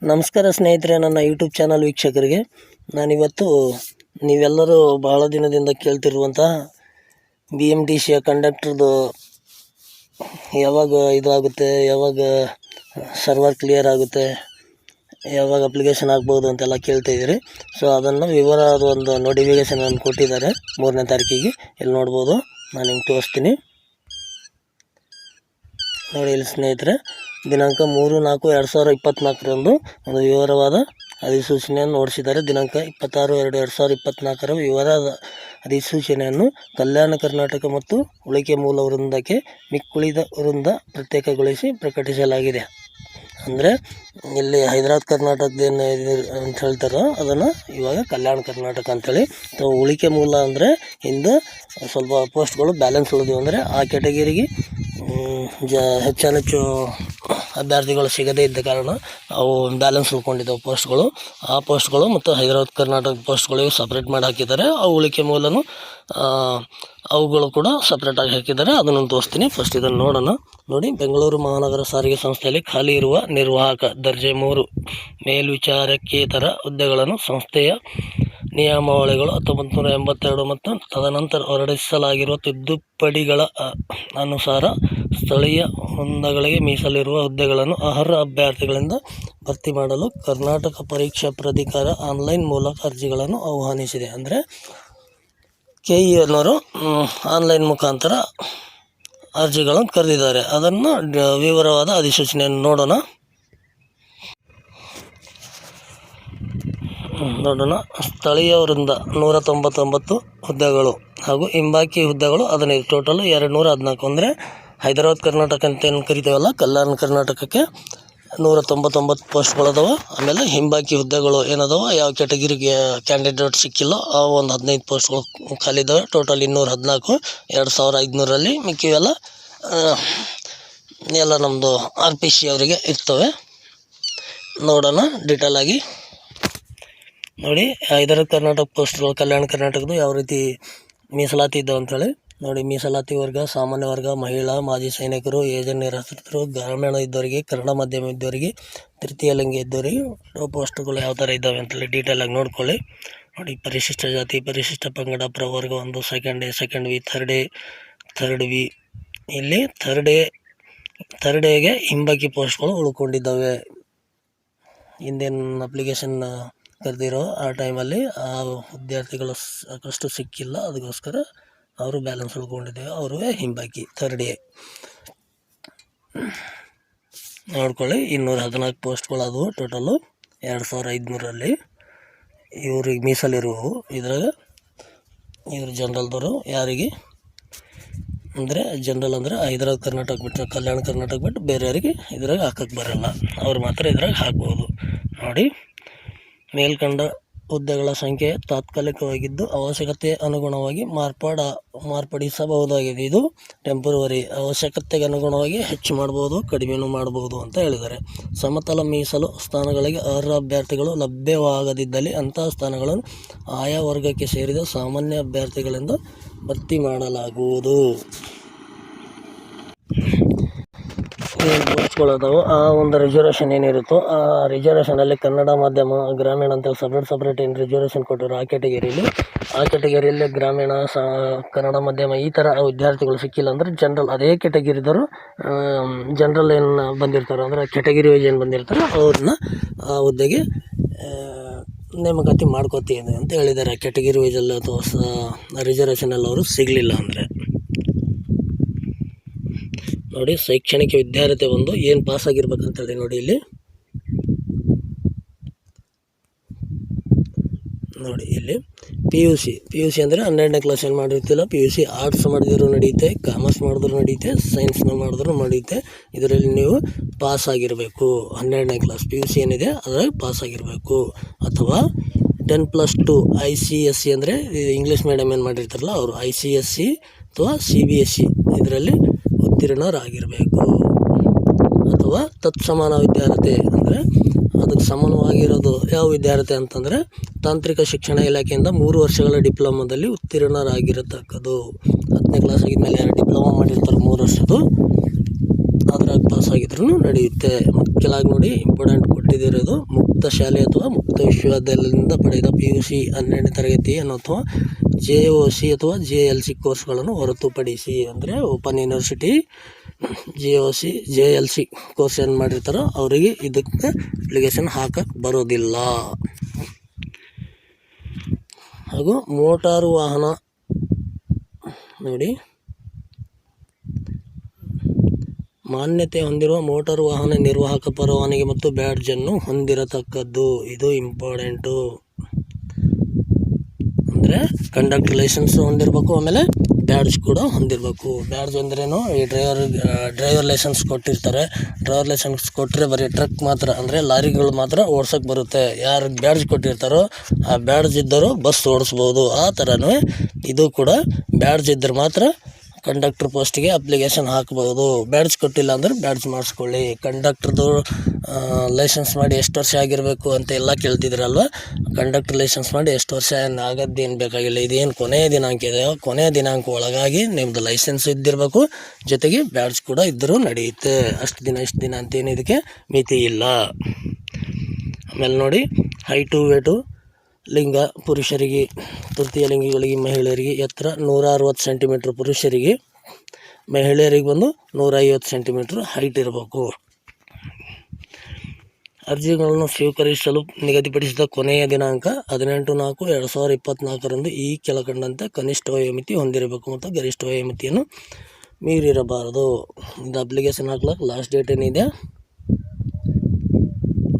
ನಮಸ್ಕಾರ ಸ್ನೇಹಿತರೆ, ನನ್ನ ಯೂಟ್ಯೂಬ್ ಚಾನಲ್ ವೀಕ್ಷಕರಿಗೆ ನಾನಿವತ್ತು ನೀವೆಲ್ಲರೂ ಬಹಳ ದಿನದಿಂದ ಕೇಳ್ತಿರುವಂತಹ BMTCಯ ಕಂಡಕ್ಟರ್ದು ಯಾವಾಗ ಇದಾಗುತ್ತೆ, ಯಾವಾಗ ಸರ್ವರ್ ಕ್ಲಿಯರ್ ಆಗುತ್ತೆ, ಯಾವಾಗ ಅಪ್ಲಿಕೇಶನ್ ಆಗ್ಬೋದು ಅಂತೆಲ್ಲ ಕೇಳ್ತಾಯಿದ್ದೀರಿ. ಸೊ ಅದನ್ನು ವಿವರವಾದ ಒಂದು ನೋಟಿಫಿಕೇಷನ್ ಕೊಟ್ಟಿದ್ದಾರೆ 3ನೇ ತಾರೀಕಿಗೆ. ಇಲ್ಲಿ ನೋಡ್ಬೋದು, ನಾನು ನಿಮ್ಗೆ ತೋರಿಸ್ತೀನಿ ನೋಡಿ. ಇಲ್ಲಿ ಸ್ನೇಹಿತರೆ, ದಿನಾಂಕ 3/4/2024 ಒಂದು ವಿವರವಾದ ಅಧಿಸೂಚನೆಯನ್ನು ಹೊರಡಿಸಿದ್ದಾರೆ. ದಿನಾಂಕ 26/2/2024 ವಿವರದ ಅಧಿಸೂಚನೆಯನ್ನು ಕಲ್ಯಾಣ ಕರ್ನಾಟಕ ಮತ್ತು ಉಳಿಕೆ ಮೂಲ ವೃಂದಕ್ಕೆ ಮಿಕ್ಕುಳಿದ ವೃಂದ ಪ್ರತ್ಯೇಕಗೊಳಿಸಿ ಪ್ರಕಟಿಸಲಾಗಿದೆ. ಅಂದರೆ ಇಲ್ಲಿ ಹೈದರಾಬಾದ್ ಕರ್ನಾಟಕದೇನು ಅಂತ ಹೇಳ್ತಾರೋ ಅದನ್ನು ಇವಾಗ ಕಲ್ಯಾಣ ಕರ್ನಾಟಕ ಅಂಥೇಳಿ. ಉಳಿಕೆ ಮೂಲ ಅಂದರೆ ಹಿಂದೆ ಸ್ವಲ್ಪ ಪೋಸ್ಟ್ಗಳು ಬ್ಯಾಲೆನ್ಸ್ ಉಳಿದಿವೆ, ಅಂದರೆ ಆ ಕ್ಯಾಟಗಿರಿಗೆ ಹೆಚ್ಚು ಅಭ್ಯರ್ಥಿಗಳು ಸಿಗದೇ ಇದ್ದ ಕಾರಣ ಅವು ಬ್ಯಾಲೆನ್ಸ್ ಉಳ್ಕೊಂಡಿದ್ದಾವೆ ಪೋಸ್ಟ್ಗಳು. ಆ ಪೋಸ್ಟ್ಗಳು ಮತ್ತು ಹೈದರಾಬಾದ್ ಕರ್ನಾಟಕ ಪೋಸ್ಟ್ಗಳಿಗೆ ಸಪ್ರೇಟ್ ಮಾಡಿ ಹಾಕಿದ್ದಾರೆ. ಅವು ಉಳಿಕೆ ಮೂಲನು ಅವುಗಳು ಕೂಡ ಸಪ್ರೇಟಾಗಿ ಹಾಕಿದ್ದಾರೆ. ಅದನ್ನು ತೋರಿಸ್ತೀನಿ. ಫಸ್ಟ್ ಇದನ್ನು ನೋಡೋಣ. ನೋಡಿ, ಬೆಂಗಳೂರು ಮಹಾನಗರ ಸಾರಿಗೆ ಸಂಸ್ಥೆಯಲ್ಲಿ ಖಾಲಿ ಇರುವ ನಿರ್ವಾಹಕ ದರ್ಜೆ 3 ಮೇಲ್ವಿಚಾರಕೇತರ ಹುದ್ದೆಗಳನ್ನು ಸಂಸ್ಥೆಯ ನಿಯಮಾವಳಿಗಳು 1982 ಮತ್ತು ತದನಂತರ ಹೊರಡಿಸಲಾಗಿರುವ ತಿದ್ದುಪಡಿಗಳ ಅನುಸಾರ ಸ್ಥಳೀಯ ವೃಂದಗಳಿಗೆ ಮೀಸಲಿರುವ ಹುದ್ದೆಗಳನ್ನು ಅರ್ಹ ಅಭ್ಯರ್ಥಿಗಳಿಂದ ಭರ್ತಿ ಮಾಡಲು ಕರ್ನಾಟಕ ಪರೀಕ್ಷಾ ಪ್ರಾಧಿಕಾರ ಆನ್ಲೈನ್ ಮೂಲಕ ಅರ್ಜಿಗಳನ್ನು ಆಹ್ವಾನಿಸಿದೆ. ಅಂದರೆ KE ಅನ್ನೋರು ಆನ್ಲೈನ್ ಮುಖಾಂತರ ಅರ್ಜಿಗಳನ್ನು ಕರೆದಿದ್ದಾರೆ. ಅದನ್ನು ವಿವರವಾದ ಅಧಿಸೂಚನೆಯನ್ನು ನೋಡೋಣ. ಸ್ಥಳೀಯ ವೃಂದ 199 ಹುದ್ದೆಗಳು ಹಾಗೂ ಹಿಂಬಾಕಿ ಹುದ್ದೆಗಳು 15, ಟೋಟಲ್ 214. ಅಂದರೆ ಹೈದರಾಬಾದ್ ಕರ್ನಾಟಕ ಅಂತ ಏನು ಕರಿತೇವಲ್ಲ, ಕಲ್ಯಾಣ ಕರ್ನಾಟಕಕ್ಕೆ 199 ಪೋಸ್ಟ್ಗಳದಾವ. ಆಮೇಲೆ ಹಿಂಬಾಕಿ ಹುದ್ದೆಗಳು ಏನದಾವ, ಯಾವ ಕ್ಯಾಟಗಿರಿಗೆ ಕ್ಯಾಂಡಿಡೇಟ್ ಸಿಕ್ಕಿಲ್ಲೋ ಆ ಒಂದು 15 ಪೋಸ್ಟ್ಗಳು ಖಾಲಿದ್ದಾವೆ. ಟೋಟಲ್ 214, 2500ರಲ್ಲಿ ಮಿಕ್ಕಿವೆಲ್ಲ ಎಲ್ಲ ನಮ್ಮದು RPC ಅವರಿಗೆ ಇರ್ತವೆ. ನೋಡೋಣ ಡೀಟೇಲ್ ಆಗಿ. ನೋಡಿ, ಹೈದರಾಬಾದ್ ಕರ್ನಾಟಕ ಪೋಸ್ಟ್ಗಳು ಕಲ್ಯಾಣ ಕರ್ನಾಟಕದ್ದು ಯಾವ ರೀತಿ ಮೀಸಲಾತಿ ಇದ್ದಾವೆ ಅಂಥೇಳಿ ನೋಡಿ. ಮೀಸಲಾತಿ ವರ್ಗ, ಸಾಮಾನ್ಯ ವರ್ಗ, ಮಹಿಳಾ, ಮಾಜಿ ಸೈನಿಕರು, ಏಜೆಂಟ್ ನಿರಾಶ್ರಿತರು, ಗ್ರಾಮೀಣ ಇದ್ದವರಿಗೆ, ಕನ್ನಡ ಮಾಧ್ಯಮ ಇದ್ದವರಿಗೆ, ತೃತೀಯ ಲಿಂಗ ಇದ್ದವರಿಗೆ ಪೋಸ್ಟ್ಗಳು ಯಾವ ಥರ ಇದ್ದಾವೆ ಅಂತೇಳಿ ಡೀಟೇಲಾಗಿ ನೋಡ್ಕೊಳ್ಳಿ. ನೋಡಿ, ಪರಿಶಿಷ್ಟ ಜಾತಿ, ಪರಿಶಿಷ್ಟ ಪಂಗಡ, ಪ್ರವರ್ಗ 1, ಸೆಕೆಂಡ್ ವಿ, ಥರ್ಡ್ ವಿ. ಇಲ್ಲಿ ಥರ್ಡ್ ಎಗೆ ಹಿಂಬಾಕಿ ಪೋಸ್ಟ್ಗಳು ಉಳ್ಕೊಂಡಿದ್ದಾವೆ. ಹಿಂದೇನು ಅಪ್ಲಿಕೇಶನ್ ಕರೆದಿರೋ ಆ ಟೈಮಲ್ಲಿ ಆ ವಿದ್ಯಾರ್ಥಿಗಳು ಸಾಕಷ್ಟು ಸಿಕ್ಕಿಲ್ಲ, ಅದಕ್ಕೋಸ್ಕರ ಅವರು ಬ್ಯಾಲೆನ್ಸ್ ಉಳ್ಕೊಂಡಿದ್ದೇವೆ, ಅವ್ರಿಗೆ ಹಿಂಬಾಕಿ ಥರ್ಡ್ ಎ. ನೋಡ್ಕೊಳ್ಳಿ, 214 ಪೋಸ್ಟ್ಗಳು ಅದು. ಟೋಟಲು 2500ರಲ್ಲಿ ಇವ್ರಿಗೆ ಮೀಸಲಿರುವವು. ಇದ್ರಾಗ ಇವರು ಜನರಲ್ದವರು ಯಾರಿಗೆ ಅಂದರೆ ಜನರಲ್ ಅಂದರೆ ಹೈದರಾಬಾದ್ ಕರ್ನಾಟಕ ಬಿಟ್ಟು ಕಲ್ಯಾಣ ಕರ್ನಾಟಕ ಬಿಟ್ಟು ಬೇರೆಯವರಿಗೆ ಇದ್ರಾಗ ಹಾಕಕ್ಕೆ ಬರೋಲ್ಲ, ಅವ್ರು ಮಾತ್ರ ಇದ್ರಾಗ ಹಾಕ್ಬೋದು. ನೋಡಿ, ಮೇಲ್ಕಂಡ ಹುದ್ದೆಗಳ ಸಂಖ್ಯೆ ತಾತ್ಕಾಲಿಕವಾಗಿದ್ದು ಅವಶ್ಯಕತೆ ಅನುಗುಣವಾಗಿ ಮಾರ್ಪಡಿಸಬಹುದಾಗಿದೆ. ಇದು ಟೆಂಪರವರಿ, ಅವಶ್ಯಕತೆಗೆ ಅನುಗುಣವಾಗಿ ಹೆಚ್ಚು ಮಾಡ್ಬೋದು, ಕಡಿಮೆನೂ ಮಾಡ್ಬೋದು ಅಂತ ಹೇಳಿದ್ದಾರೆ. ಸಮತಲ ಮೀಸಲು ಸ್ಥಾನಗಳಿಗೆ ಅರ್ಹ ಅಭ್ಯರ್ಥಿಗಳು ಲಭ್ಯವಾಗದಿದ್ದಲ್ಲಿ ಅಂತಹ ಸ್ಥಾನಗಳನ್ನು ಆಯಾ ವರ್ಗಕ್ಕೆ ಸೇರಿದ ಸಾಮಾನ್ಯ ಅಭ್ಯರ್ಥಿಗಳಿಂದ ಭರ್ತಿ ಮಾಡಲಾಗುವುದು. ಏನು ಪೋಸ್ಟ್ಗಳದಾವೆ, ಆ ಒಂದು ರಿಸರ್ವೇಷನ್ ಏನಿರುತ್ತೋ ಆ ರಿಸರ್ವೇಷನಲ್ಲಿ ಕನ್ನಡ ಮಾಧ್ಯಮ, ಗ್ರಾಮೀಣ ಅಂತೇಳಿ ಸಪ್ರೇಟ್ ಏನು ರಿಸರ್ವೇಷನ್ ಕೊಟ್ಟರು ಆ ಕ್ಯಾಟಗಿರಿಯಲ್ಲಿ ಗ್ರಾಮೀಣ, ಕನ್ನಡ ಮಾಧ್ಯಮ ಈ ಥರ ವಿದ್ಯಾರ್ಥಿಗಳು ಸಿಕ್ಕಿಲ್ಲ ಅಂದರೆ ಜನರಲ್, ಅದೇ ಕ್ಯಾಟಗಿರಿದವರು ಜನರಲ್ ಏನು ಬಂದಿರ್ತಾರೆ ಅಂದರೆ ಕ್ಯಾಟಗಿರಿ ವೈಸ್ ಏನು ಬಂದಿರ್ತಾರೆ ಅವ್ರನ್ನ ಆ ಹುದ್ದೆಗೆ ನೇಮಕಾತಿ ಮಾಡ್ಕೋತೀವಿ ಅಂತ ಹೇಳಿದ್ದಾರೆ. ಕ್ಯಾಟಗಿರಿ ವೈಸಲ್ಲಿ ಅಥವಾ ರಿಸರ್ವೇಷನಲ್ಲಿ ಅವರು ಸಿಗಲಿಲ್ಲ ಅಂದರೆ. ನೋಡಿ, ಶೈಕ್ಷಣಿಕ ವಿದ್ಯಾರ್ಹತೆ ಒಂದು ಏನು ಪಾಸ್ ಆಗಿರ್ಬೇಕಂತೇಳಿ ನೋಡಿ. ಇಲ್ಲಿ ನೋಡಿ, ಇಲ್ಲಿ PUC ಅಂದರೆ 12ನೇ ಕ್ಲಾಸ್ ಏನು ಮಾಡಿರ್ತಿಲ್ಲ, PUC ಆರ್ಟ್ಸ್ ಮಾಡಿದ್ರು ನಡೆಯುತ್ತೆ, ಕಾಮರ್ಸ್ ಮಾಡಿದ್ರು ನಡೆಯುತ್ತೆ, ಸೈನ್ಸ್ನ ಮಾಡಿದ್ರು ನಡೆಯುತ್ತೆ. ಇದರಲ್ಲಿ ನೀವು ಪಾಸ್ ಆಗಿರಬೇಕು. 12ನೇ ಕ್ಲಾಸ್ PUC ಏನಿದೆ ಅದ್ರಾಗ ಪಾಸ್ ಆಗಿರಬೇಕು. ಅಥವಾ 10+2 ICSE ಅಂದರೆ ಇಂಗ್ಲೀಷ್ ಮೀಡಿಯಮ್ ಏನು ಮಾಡಿರ್ತಾರಲ್ಲ ಅವರು ICSE ಅಥವಾ CBSE ಇದರಲ್ಲಿ ಉತ್ತೀರ್ಣರಾಗಿರಬೇಕು. ಅಥವಾ ತತ್ಸಮಾನ ವಿದ್ಯಾರ್ಹತೆ ಅಂದರೆ ಅದಕ್ಕೆ ಸಮಾನವಾಗಿರೋದು ಯಾವ ವಿದ್ಯಾರ್ಥಿ ಅಂತಂದರೆ ತಾಂತ್ರಿಕ ಶಿಕ್ಷಣ ಇಲಾಖೆಯಿಂದ 3 ವರ್ಷಗಳ ಡಿಪ್ಲೊಮಾದಲ್ಲಿ ಉತ್ತೀರ್ಣರಾಗಿರತಕ್ಕದ್ದು. 10ನೇ ಕ್ಲಾಸ್ ಆಗಿದ್ಮೇಲೆ ಯಾರು ಡಿಪ್ಲೊಮಾ ಮಾಡಿರ್ತಾರೆ 3 ವರ್ಷದ್ದು, ಅದ್ರಾಗ ಪಾಸ್ ಆಗಿದ್ದಾರೆ ಇದ್ರೂ ನಡೆಯುತ್ತೆ. ಮತ್ತು ಕೆಳಗೆ ನೋಡಿ ಇಂಪಾರ್ಟೆಂಟ್ ಕೊಟ್ಟಿದ್ದಿರೋದು, ಮುಕ್ತ ಶಾಲೆ ಅಥವಾ ಮುಕ್ತ ವಿಶ್ವವಿದ್ಯಾಲಯದಿಂದ ಪಡೆದ PUC 12ನೇ ತರಗತಿಯನ್ನು ಅಥವಾ JOC ಅಥವಾ JLC ಕೋರ್ಸ್ಗಳನ್ನು ಹೊರತುಪಡಿಸಿ, ಅಂದರೆ open university JOC JLC course ಏನು ಮಾಡಿರ್ತಾರೋ ಅವರಿಗೆ ಇದಕ್ಕೆ ಅಪ್ಲಿಕೇಶನ್ ಹಾಕಕ್ಕೆ ಬರೋದಿಲ್ಲ. ಹಾಗೂ ಮೋಟಾರು ವಾಹನ ನೋಡಿ, ಮಾನ್ಯತೆ ಹೊಂದಿರುವ ಮೋಟಾರು ವಾಹನ ನಿರ್ವಾಹಕ ಪರವಾನಗಿ ಮತ್ತು ಬ್ಯಾಡ್ಜನ್ನು ಹೊಂದಿರತಕ್ಕದ್ದು. ಇದು ಇಂಪಾರ್ಟೆಂಟು. ಅಂದರೆ ಕಂಡಕ್ಟರ್ ಲೈಸೆನ್ಸ್ ಹೊಂದಿರಬೇಕು, ಆಮೇಲೆ ಬ್ಯಾಡ್ಜ್ ಕೂಡ ಹೊಂದಿರಬೇಕು. ಬ್ಯಾಡ್ಜ್ ಅಂದ್ರೇನು, ಈ ಡ್ರೈವರ್ ಲೈಸೆನ್ಸ್ ಕೊಟ್ಟಿರ್ತಾರೆ. ಡ್ರೈವರ್ ಲೈಸೆನ್ಸ್ ಕೊಟ್ಟರೆ ಬರೀ ಟ್ರಕ್ ಮಾತ್ರ, ಅಂದರೆ ಲಾರಿಗಳು ಮಾತ್ರ ಓಡ್ಸೋಕ್ಕೆ ಬರುತ್ತೆ. ಯಾರು ಬ್ಯಾಡ್ಜ್ ಕೊಟ್ಟಿರ್ತಾರೋ ಆ ಬ್ಯಾಡ್ಜ್ ಇದ್ದರು ಬಸ್ ಓಡಿಸ್ಬೋದು. ಆ ಥರನೇ ಇದು ಕೂಡ ಬ್ಯಾಡ್ಜ್ ಇದ್ದರೆ ಮಾತ್ರ ಕಂಡಕ್ಟರ್ ಪೋಸ್ಟಿಗೆ ಅಪ್ಲಿಕೇಶನ್ ಹಾಕ್ಬೋದು. ಬ್ಯಾಡ್ಜ್ ಕೊಟ್ಟಿಲ್ಲ ಅಂದರೆ ಬ್ಯಾಡ್ಜ್ ಮಾಡಿಸ್ಕೊಳ್ಳಿ. ಕಂಡಕ್ಟರ್ದು ಲೈಸೆನ್ಸ್ ಮಾಡಿ ಎಷ್ಟು ವರ್ಷ ಆಗಿರಬೇಕು ಅಂತ ಎಲ್ಲ ಕೇಳ್ತಿದ್ರಲ್ವ. ಕಂಡಕ್ಟರ್ ಲೈಸೆನ್ಸ್ ಮಾಡಿ ಎಷ್ಟು ವರ್ಷ ಆಗೋದೇನು ಬೇಕಾಗಿಲ್ಲ. ಇದೇನು ಕೊನೆಯ ದಿನಾಂಕ ಇದೆಯೋ ಕೊನೆಯ ದಿನಾಂಕ ಒಳಗಾಗಿ ನಿಮ್ಮದು ಲೈಸೆನ್ಸ್ ಇದ್ದಿರಬೇಕು, ಜೊತೆಗೆ ಬ್ಯಾಡ್ಜ್ ಕೂಡ ಇದ್ದರೂ ನಡೆಯುತ್ತೆ. ಅಷ್ಟು ದಿನ ಇಷ್ಟು ದಿನ ಅಂತೇನು ಇದಕ್ಕೆ ಮಿತಿ ಇಲ್ಲ. ಆಮೇಲೆ ನೋಡಿ, ಹೈಟು ವೇಟು ಲಿಂಗ ಪುರುಷರಿಗೆ, ತೃತೀಯ ಲಿಂಗಿಗಳಿಗೆ ಮಹಿಳೆಯರಿಗೆ ಎತ್ತರ 160 ಸೆಂಟಿಮೀಟ್ರ್ ಪುರುಷರಿಗೆ, ಮಹಿಳೆಯರಿಗೆ ಬಂದು 150 ಸೆಂಟಿಮೀಟ್ರ್ ಹೈಟ್ ಇರಬೇಕು. ಅರ್ಜಿಗಳನ್ನು ಸ್ವೀಕರಿಸಲು ನಿಗದಿಪಡಿಸಿದ ಕೊನೆಯ ದಿನಾಂಕ 18/4/2024 ಈ ಕೆಳಕಂಡಂತೆ ಕನಿಷ್ಠ ವಯೋಮಿತಿ ಹೊಂದಿರಬೇಕು ಮತ್ತು ಗರಿಷ್ಠ ವಯೋಮಿತಿಯನ್ನು ಮೀರಿರಬಾರದು. ಇದು ಅಪ್ಲಿಕೇಶನ್ ಹಾಕ್ಲಿಕ್ಕೆ ಲಾಸ್ಟ್ ಡೇಟ್ ಏನಿದೆ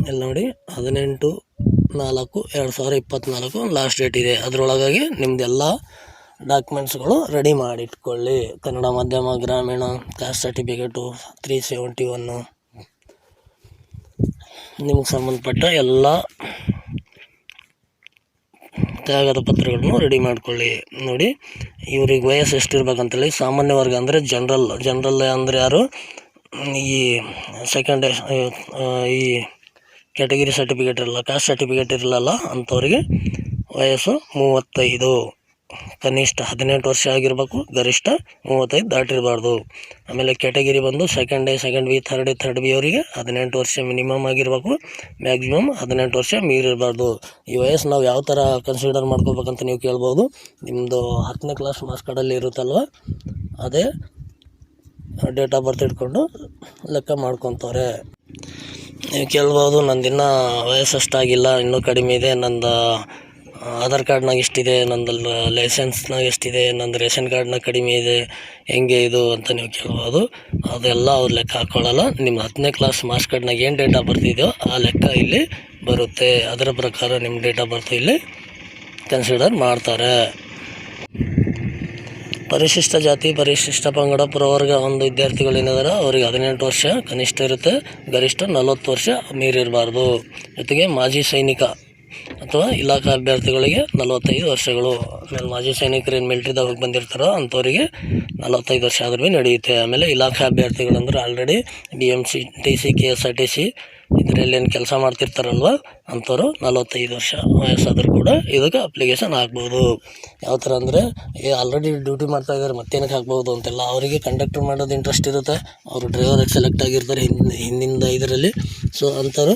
ಇಲ್ಲಿ ನೋಡಿ, 18/4/2024 ಲಾಸ್ಟ್ ಡೇಟ್ ಇದೆ. ಅದರೊಳಗಾಗಿ ನಿಮ್ಮದೆಲ್ಲ ಡಾಕ್ಯುಮೆಂಟ್ಸ್ಗಳು ರೆಡಿ ಮಾಡಿಟ್ಕೊಳ್ಳಿ. ಕನ್ನಡ ಮಾಧ್ಯಮ, ಗ್ರಾಮೀಣ, ಕಾಸ್ಟ್ ಸರ್ಟಿಫಿಕೇಟು 371, ನಿಮಗೆ ಸಂಬಂಧಪಟ್ಟ ಎಲ್ಲ ಕಾಗದ ಪತ್ರಗಳನ್ನು ರೆಡಿ ಮಾಡ್ಕೊಳ್ಳಿ. ನೋಡಿ, ಇವ್ರಿಗೆ ವಯಸ್ಸು ಎಷ್ಟಿರ್ಬೇಕಂತೇಳಿ ಸಾಮಾನ್ಯ ವರ್ಗ ಅಂದರೆ ಜನರಲ್ ಅಂದರೆ ಯಾರು, ಈ ಸೆಕೆಂಡ್ ಈ ಕ್ಯಾಟಗಿರಿ ಸರ್ಟಿಫಿಕೇಟ್ ಇರಲ್ಲ, ಕಾಸ್ಟ್ ಸರ್ಟಿಫಿಕೇಟ್ ಇರಲ್ಲ ಅಂಥವ್ರಿಗೆ ವಯಸ್ಸು 35, ಕನಿಷ್ಠ 18 ವರ್ಷ ಆಗಿರಬೇಕು, ಗರಿಷ್ಠ 35 ದಾಟಿರಬಾರ್ದು. ಆಮೇಲೆ ಕ್ಯಾಟಗಿರಿ ಬಂದು second A, second B, third B ಅವರಿಗೆ 18 ವರ್ಷ ಮಿನಿಮಮ್ ಆಗಿರಬೇಕು, ಮ್ಯಾಕ್ಸಿಮಮ್ 18 ವರ್ಷ ಮೀರಿರಬಾರ್ದು. ಈ ವಯಸ್ಸು ನಾವು ಯಾವ ಥರ ಕನ್ಸಿಡರ್ ಮಾಡ್ಕೋಬೇಕಂತ ನೀವು ಕೇಳ್ಬೋದು. ನಿಮ್ಮದು 10ನೇ ಕ್ಲಾಸ್ ಮಾರ್ಕ್ಸ್ ಕಾರ್ಡಲ್ಲಿ ಇರುತ್ತಲ್ವ, ಅದೇ ಡೇಟ್ ಆಫ್ ಬರ್ತ್ ಇಟ್ಕೊಂಡು ಲೆಕ್ಕ ಮಾಡ್ಕೊತಾರೆ. ನೀವು ಕೇಳ್ಬೋದು, ನಂದಿನ್ನೂ ವಯಸ್ಸಷ್ಟಾಗಿಲ್ಲ, ಇನ್ನೂ ಕಡಿಮೆ ಇದೆ, ನಂದು ಆಧಾರ್ ಕಾರ್ಡ್ನಾಗ ಎಷ್ಟಿದೆ, ನಂದು ಲೈಸೆನ್ಸ್ನಾಗ ಎಷ್ಟಿದೆ, ನಂದು ರೇಷನ್ ಕಾರ್ಡ್ನಾಗ ಕಡಿಮೆ ಇದೆ, ಹೆಂಗೆ ಇದು ಅಂತ ನೀವು ಕೇಳ್ಬೋದು. ಅದೆಲ್ಲ ಅವ್ರು ಲೆಕ್ಕ ಹಾಕ್ಕೊಳ್ಳಲ್ಲ. ನಿಮ್ಮ 10ನೇ ಕ್ಲಾಸ್ ಮಾರ್ಕ್ಸ್ ಕಾರ್ಡ್ನಾಗ ಏನು ಡೇಟ್ ಆಫ್ ಬರ್ತ್ ಇದೆಯೋ ಆ ಲೆಕ್ಕ ಇಲ್ಲಿ ಬರುತ್ತೆ. ಅದರ ಪ್ರಕಾರ ನಿಮ್ಮ ಡೇಟ್ ಆಫ್ ಬರ್ತ್ ಇಲ್ಲಿ ಕನ್ಸಿಡರ್ ಮಾಡ್ತಾರೆ. ಪರಿಶಿಷ್ಟ ಜಾತಿ, ಪರಿಶಿಷ್ಟ ಪಂಗಡ, ಪ್ರವರ್ಗ ಒಂದು ವಿದ್ಯಾರ್ಥಿಗಳು ಏನಿದಾರೆ ಅವರಿಗೆ 18 ವರ್ಷ ಕನಿಷ್ಠ ಇರುತ್ತೆ, ಗರಿಷ್ಠ 40 ವರ್ಷ ಮೀರಿರಬಾರ್ದು. ಜೊತೆಗೆ ಮಾಜಿ ಸೈನಿಕ ಅಥವಾ ಇಲಾಖಾ ಅಭ್ಯರ್ಥಿಗಳಿಗೆ 45 ವರ್ಷಗಳು. ಆಮೇಲೆ ಮಾಜಿ ಸೈನಿಕರು ಏನು ಮಿಲ್ಟ್ರಿದಾಗ ಹೋಗಿ ಬಂದಿರ್ತಾರೋ ಅಂಥವರಿಗೆ 45 ವರ್ಷ ಆದ್ರೂ ನಡೆಯುತ್ತೆ. ಆಮೇಲೆ ಇಲಾಖಾ ಅಭ್ಯರ್ಥಿಗಳು ಅಂದ್ರೆ ಆಲ್ರೆಡಿ BMC, TC, KSRTC ಇದರಲ್ಲಿ ಏನು ಕೆಲಸ ಮಾಡ್ತಿರ್ತಾರಲ್ವ ಅಂಥವ್ರು 45 ವರ್ಷ ವಯಸ್ಸಾದರೂ ಕೂಡ ಇದಕ್ಕೆ ಅಪ್ಲಿಕೇಶನ್ ಹಾಕ್ಬೋದು. ಯಾವ ಥರ ಅಂದರೆ ಆಲ್ರೆಡಿ ಡ್ಯೂಟಿ ಮಾಡ್ತಾಯಿದ್ದಾರೆ ಮತ್ತೇನಕ್ಕೆ ಹಾಕ್ಬೋದು ಅಂತೆಲ್ಲ. ಅವರಿಗೆ ಕಂಡಕ್ಟರ್ ಮಾಡೋದು ಇಂಟ್ರೆಸ್ಟ್ ಇರುತ್ತೆ, ಅವರು ಡ್ರೈವರಿಗೆ ಸೆಲೆಕ್ಟ್ ಆಗಿರ್ತಾರೆ ಹಿಂದಿನ ಇದರಲ್ಲಿ. ಸೊ ಅಂಥವ್ರು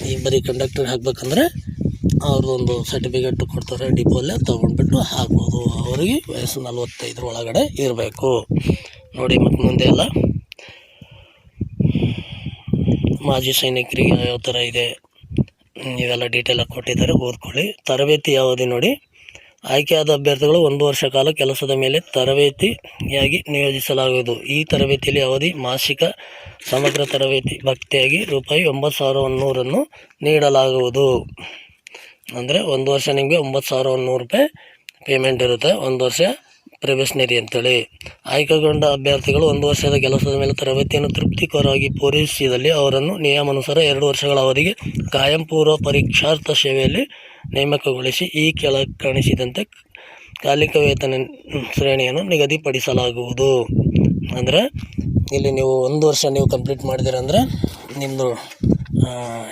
ಈ ಬರೀ ಕಂಡಕ್ಟರ್ ಹಾಕ್ಬೇಕಂದ್ರೆ ಅವ್ರದ್ದೊಂದು ಸರ್ಟಿಫಿಕೇಟ್ ಕೊಡ್ತಾರೆ, ಡಿಪೋಲ್ಲೇ ತೊಗೊಂಡ್ಬಿಟ್ಟು ಹಾಕ್ಬೋದು. ಅವರಿಗೆ ವಯಸ್ಸು 45 ಒಳಗಡೆ ಇರಬೇಕು. ನೋಡಿ, ಮತ್ತು ಮುಂದೆ ಎಲ್ಲ ಮಾಜಿ ಸೈನಿಕರಿಗೆ ಯಾವ ಥರ ಇದೆ ಇವೆಲ್ಲ ಡೀಟೇಲಾಗಿ ಕೊಟ್ಟಿದ್ದಾರೆ, ಓದ್ಕೊಳ್ಳಿ. ತರಬೇತಿ ಅವಧಿ ನೋಡಿ, ಆಯ್ಕೆಯಾದ ಅಭ್ಯರ್ಥಿಗಳು 1 ವರ್ಷ ಕಾಲ ಕೆಲಸದ ಮೇಲೆ ತರಬೇತಿಯಾಗಿ ನಿಯೋಜಿಸಲಾಗುವುದು. ಈ ತರಬೇತಿಯಲ್ಲಿ ಅವಧಿ ಮಾಸಿಕ ಸಮಗ್ರ ತರಬೇತಿ ಭತ್ಯೆಯಾಗಿ ₹9,100 ನೀಡಲಾಗುವುದು. ಅಂದರೆ 1 ವರ್ಷ ನಿಮಗೆ 9,100 ಪೇಮೆಂಟ್ ಇರುತ್ತೆ, 1 ವರ್ಷ ಪ್ರೊಬೇಷನರಿ ಅಂತೇಳಿ. ಆಯ್ಕೆಗೊಂಡ ಅಭ್ಯರ್ಥಿಗಳು 1 ವರ್ಷದ ಕೆಲಸದ ಮೇಲೆ ತರಬೇತಿಯನ್ನು ತೃಪ್ತಿಕರವಾಗಿ ಪೂರೈಸಿದಲ್ಲಿ ಅವರನ್ನು ನಿಯಮಾನುಸಾರ 2 ವರ್ಷಗಳ ಅವಧಿಗೆ ಕಾಯಂ ಪೂರ್ವ ಪರೀಕ್ಷಾರ್ಥ ಸೇವೆಯಲ್ಲಿ ನೇಮಕಗೊಳಿಸಿ ಈ ಕೆಳಕಾಣಿಸಿದಂತೆ ಕಾಲಿಕ ವೇತನ ಶ್ರೇಣಿಯನ್ನು ನಿಗದಿಪಡಿಸಲಾಗುವುದು. ಅಂದರೆ ಇಲ್ಲಿ ನೀವು 1 ವರ್ಷ ನೀವು ಕಂಪ್ಲೀಟ್ ಮಾಡಿದಿರಂದರೆ ನಿಮ್ಮದು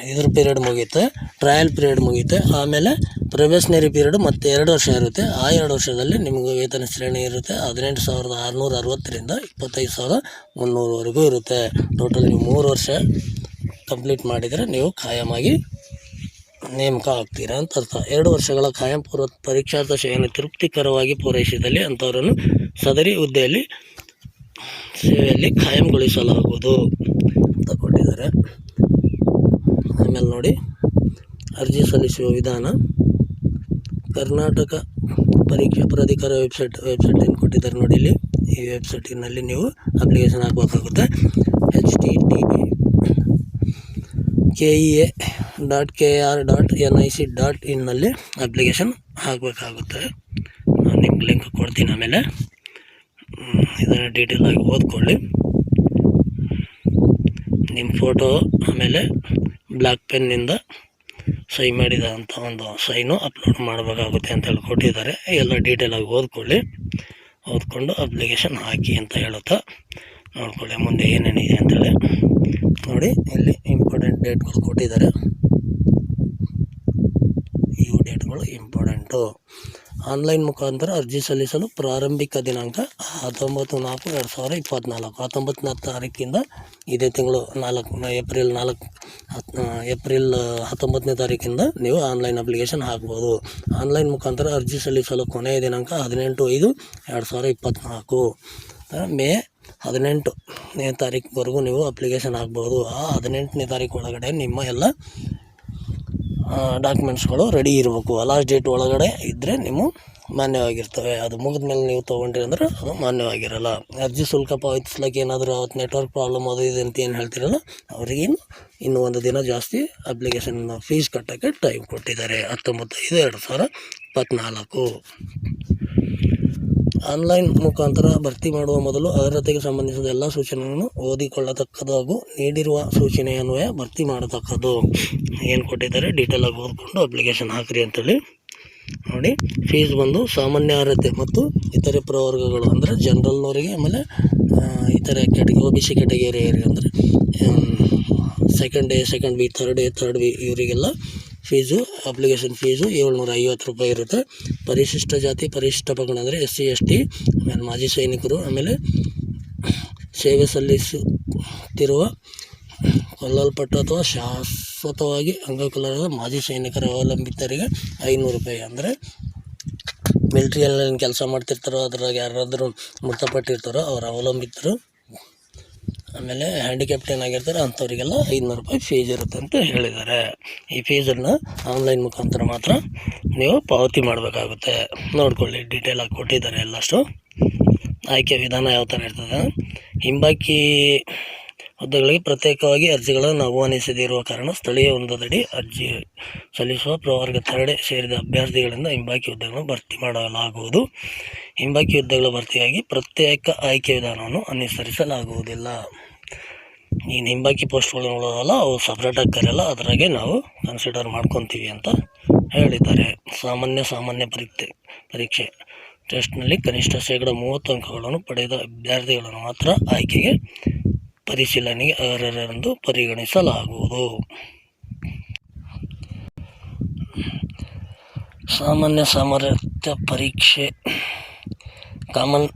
ಇದ್ರ ಪೀರಿಯಡ್ ಮುಗಿಯುತ್ತೆ, ಟ್ರಯಲ್ ಪೀರಿಯಡ್ ಮುಗಿಯುತ್ತೆ. ಆಮೇಲೆ ಪ್ರೊಬೇಷನರಿ ಪೀರಿಯಡ್ ಮತ್ತೆ 2 ವರ್ಷ ಇರುತ್ತೆ. ಆ 2 ವರ್ಷದಲ್ಲಿ ನಿಮಗೆ ವೇತನ ಶ್ರೇಣಿ ಇರುತ್ತೆ 18,660ರಿಂದ 25,300ವರೆಗೂ ಇರುತ್ತೆ. ಟೋಟಲ್ ನೀವು 3 ವರ್ಷ ಕಂಪ್ಲೀಟ್ ಮಾಡಿದರೆ ನೀವು ಖಾಯಮಾಗಿ ನೇಮಕ ಆಗ್ತೀರಾ ಅಂತ ಅರ್ಥ. 2 ವರ್ಷಗಳ ಖಾಯಂ ಪೂರ್ವ ಪರೀಕ್ಷಾರ್ಥ ಸೇವೆಯನ್ನು ತೃಪ್ತಿಕರವಾಗಿ ಪೂರೈಸಿದಲ್ಲಿ ಅಂಥವರನ್ನು ಸದರಿ ಹುದ್ದೆಯಲ್ಲಿ ಸೇವೆಯಲ್ಲಿ ಖಾಯಂಗೊಳಿಸಲಾಗುವುದು ಅಂತ ಕೊಟ್ಟಿದ್ದಾರೆ. ಆಮೇಲೆ ನೋಡಿ, ಅರ್ಜಿ ಸಲ್ಲಿಸುವ ವಿಧಾನ. ಕರ್ನಾಟಕ ಪರೀಕ್ಷಾ ಪ್ರಾಧಿಕಾರ ವೆಬ್ಸೈಟ್ ಏನು ಕೊಟ್ಟಿದ್ದಾರೆ ನೋಡಿ, ಇಲ್ಲಿ ಈ ವೆಬ್ಸೈಟಿನಲ್ಲಿ ನೀವು ಅಪ್ಲಿಕೇಶನ್ ಹಾಕಬೇಕಾಗುತ್ತೆ. http://kea.kr.nic.in ನಲ್ಲಿ ಅಪ್ಲಿಕೇಶನ್ ಹಾಕಬೇಕಾಗುತ್ತೆ. ನಾನು ನಿಮ್ಗೆ ಲಿಂಕ್ ಕೊಡ್ತೀನಿ. ಆಮೇಲೆ ಇದನ್ನು ಡೀಟೇಲ್ ಆಗಿ ಓದ್ಕೊಳ್ಳಿ. ನಿಮ್ಮ ಫೋಟೋ ಆಮೇಲೆ ಬ್ಲ್ಯಾಕ್ ಪೆನ್ನಿಂದ ಸಹಿ ಮಾಡಿದಂಥ ಒಂದು ಸೈನು ಅಪ್ಲೋಡ್ ಮಾಡಬೇಕಾಗುತ್ತೆ ಅಂತ ಹೇಳಿ ಕೊಟ್ಟಿದ್ದಾರೆ. ಎಲ್ಲ ಡೀಟೇಲಾಗಿ ಓದ್ಕೊಂಡು ಅಪ್ಲಿಕೇಶನ್ ಹಾಕಿ ಅಂತ ಹೇಳುತ್ತಾ ನೋಡ್ಕೊಳ್ಳಿ ಮುಂದೆ ಏನೇನಿದೆ ಅಂತೇಳಿ. ನೋಡಿ, ಇಲ್ಲಿ ಇಂಪಾರ್ಟೆಂಟ್ ಡೇಟ್ಗಳು ಕೊಟ್ಟಿದ್ದಾರೆ. ಇವು ಡೇಟ್ಗಳು ಇಂಪಾರ್ಟೆಂಟು. ಆನ್ಲೈನ್ ಮುಖಾಂತರ ಅರ್ಜಿ ಸಲ್ಲಿಸಲು ಪ್ರಾರಂಭಿಕ ದಿನಾಂಕ 19/4/2024. 19ನೇ ತಾರೀಕಿಂದ ಇದೇ ತಿಂಗಳು ಏಪ್ರಿಲ್ 19ನೇ ತಾರೀಕಿಂದ ನೀವು ಆನ್ಲೈನ್ ಅಪ್ಲಿಕೇಶನ್ ಹಾಕ್ಬೋದು. ಆನ್ಲೈನ್ ಮುಖಾಂತರ ಅರ್ಜಿ ಸಲ್ಲಿಸಲು ಕೊನೆಯ ದಿನಾಂಕ 18/5/2024. ಮೇ 18ನೇ ತಾರೀಕುವರೆಗೂ ನೀವು ಅಪ್ಲಿಕೇಶನ್ ಹಾಕ್ಬೋದು. ಆ 18ನೇ ತಾರೀಕು ಒಳಗಡೆ ನಿಮ್ಮ ಎಲ್ಲ ಡಾಕ್ಯುಮೆಂಟ್ಸ್ಗಳು ರೆಡಿ ಇರಬೇಕು. ಲಾಸ್ಟ್ ಡೇಟ್ ಒಳಗಡೆ ಇದ್ದರೆ ನೀವು ಮಾನ್ಯವಾಗಿರ್ತವೆ. ಅದು ಮುಗಿದ ಮೇಲೆ ನೀವು ತೊಗೊಂಡ್ರಿ ಅಂದರೆ ಅದು ಮಾನ್ಯವಾಗಿರಲ್ಲ. ಅರ್ಜಿ ಶುಲ್ಕ ಪಾವತಿಸ್ಲಿಕ್ಕೆ ಏನಾದರೂ ಅವತ್ತು ನೆಟ್ವರ್ಕ್ ಪ್ರಾಬ್ಲಮ್ ಅದು ಇದೆ ಅಂತ ಏನು ಹೇಳ್ತಿರಲ್ಲ, ಅವ್ರಿಗೇನು ಇನ್ನೂ 1 ದಿನ ಜಾಸ್ತಿ ಅಪ್ಲಿಕೇಶನ್ ಫೀಸ್ ಕಟ್ಟೋಕ್ಕೆ ಟೈಮ್ ಕೊಟ್ಟಿದ್ದಾರೆ. 19/5/2024. ಆನ್ಲೈನ್ ಮುಖಾಂತರ ಭರ್ತಿ ಮಾಡುವ ಮೊದಲು ಅರ್ಹತೆಗೆ ಸಂಬಂಧಿಸಿದ ಎಲ್ಲ ಸೂಚನೆಗಳನ್ನು ಓದಿಕೊಳ್ಳತಕ್ಕದ್ದು ಹಾಗೂ ನೀಡಿರುವ ಸೂಚನೆಯನ್ವಯ ಭರ್ತಿ ಮಾಡತಕ್ಕದ್ದು. ಏನು ಕೊಟ್ಟಿದ್ದಾರೆ ಡೀಟೇಲಾಗಿ ಓದ್ಕೊಂಡು ಅಪ್ಲಿಕೇಶನ್ ಹಾಕಿರಿ ಅಂತೇಳಿ. ನೋಡಿ, ಫೀಸ್ ಬಂದು ಸಾಮಾನ್ಯ ಅರ್ಹತೆ ಮತ್ತು ಇತರೆ ಪ್ರವರ್ಗಗಳು ಅಂದರೆ ಜನರಲ್ನವರಿಗೆ, ಆಮೇಲೆ ಇತರೆ OBC ಕ್ಯಾಟಗರಿಯವರಿಗೆ ಅಂದರೆ ಸೆಕೆಂಡ್ ಬಿ, ಥರ್ಡ್ ಬಿ ಇವರಿಗೆಲ್ಲ ಫೀಸು, ಅಪ್ಲಿಕೇಶನ್ ಫೀಸು 750 ರೂಪಾಯಿ ಇರುತ್ತೆ. ಪರಿಶಿಷ್ಟ ಜಾತಿ, ಪರಿಶಿಷ್ಟ ಪಂಗಡ ಅಂದರೆ SC ST, ಆಮೇಲೆ ಮಾಜಿ ಸೈನಿಕರು, ಆಮೇಲೆ ಸೇವೆ ಸಲ್ಲಿಸುತ್ತಿರುವ ಕೊಲ್ಲಲ್ಪಟ್ಟ ಅಥವಾ ಶಾಶ್ವತವಾಗಿ ಅಂಗವಿಕಲರಾದ ಮಾಜಿ ಸೈನಿಕರ ಅವಲಂಬಿತರಿಗೆ 500 ರೂಪಾಯಿ. ಅಂದರೆ ಮಿಲ್ಟ್ರಿಯಲ್ಲಿ ಕೆಲಸ ಮಾಡ್ತಿರ್ತಾರೋ, ಅದ್ರಾಗ ಯಾರಾದರೂ ಮೃತಪಟ್ಟಿರ್ತಾರೋ ಅವರ ಅವಲಂಬಿತರು, ಆಮೇಲೆ ಹ್ಯಾಂಡಿಕ್ಯಾಪ್ಟ್ ಏನಾಗಿರ್ತಾರೆ ಅಂಥವರಿಗೆಲ್ಲ 500 ರೂಪಾಯಿ ಫೀಸ್ ಇರುತ್ತೆ ಅಂತ ಹೇಳಿದ್ದಾರೆ. ಈ ಫೀಸನ್ನು ಆನ್ಲೈನ್ ಮುಖಾಂತರ ಮಾತ್ರ ನೀವು ಪಾವತಿ ಮಾಡಬೇಕಾಗುತ್ತೆ. ನೋಡ್ಕೊಳ್ಳಿ, ಡೀಟೇಲಾಗಿ ಕೊಟ್ಟಿದ್ದಾರೆ ಎಲ್ಲಷ್ಟು. ಆಯ್ಕೆ ವಿಧಾನ ಯಾವ ಥರ ಇರ್ತದೆ. ಹಿಂಬಾಕಿ ಹುದ್ದೆಗಳಿಗೆ ಪ್ರತ್ಯೇಕವಾಗಿ ಅರ್ಜಿಗಳನ್ನು ಆಹ್ವಾನಿಸದಿರುವ ಕಾರಣ ಸ್ಥಳೀಯ ವೃಂದದಡಿ ಅರ್ಜಿ ಸಲ್ಲಿಸುವ ಪ್ರವರ್ಗ 2 ಸೇರಿದ ಅಭ್ಯರ್ಥಿಗಳಿಂದ ಹಿಂಬಾಕಿ ಹುದ್ದೆಗಳನ್ನು ಭರ್ತಿ ಮಾಡಲಾಗುವುದು. ಹಿಂಬಾಕಿ ಹುದ್ದೆಗಳ ಭರ್ತಿಯಾಗಿ ಪ್ರತ್ಯೇಕ ಆಯ್ಕೆ ವಿಧಾನವನ್ನು ಅನುಸರಿಸಲಾಗುವುದಿಲ್ಲ. ಈ ಹಿಂಬಾಕಿ ಪೋಸ್ಟ್ಗಳು ನೋಡೋದಲ್ಲ, ಅವು ಸಪ್ರೇಟಾಗಿ ಕರೆಯಲ್ಲ, ಅದರಾಗೆ ನಾವು ಕನ್ಸಿಡರ್ ಮಾಡ್ಕೊತೀವಿ ಅಂತ ಹೇಳಿದ್ದಾರೆ. ಸಾಮಾನ್ಯ ಪರೀಕ್ಷೆ ಟೆಸ್ಟ್ನಲ್ಲಿ ಕನಿಷ್ಠ 30% ಅಂಕಗಳನ್ನು ಪಡೆದ ಅಭ್ಯರ್ಥಿಗಳನ್ನು ಮಾತ್ರ ಆಯ್ಕೆಗೆ ಪರಿಶೀಲನೆಗೆ ಅರ್ಹರೆಂದು ಪರಿಗಣಿಸಲಾಗುವುದು. ಸಾಮಾನ್ಯ ಸಾಮರ್ಥ್ಯ ಪರೀಕ್ಷೆ ಕಾಮನ್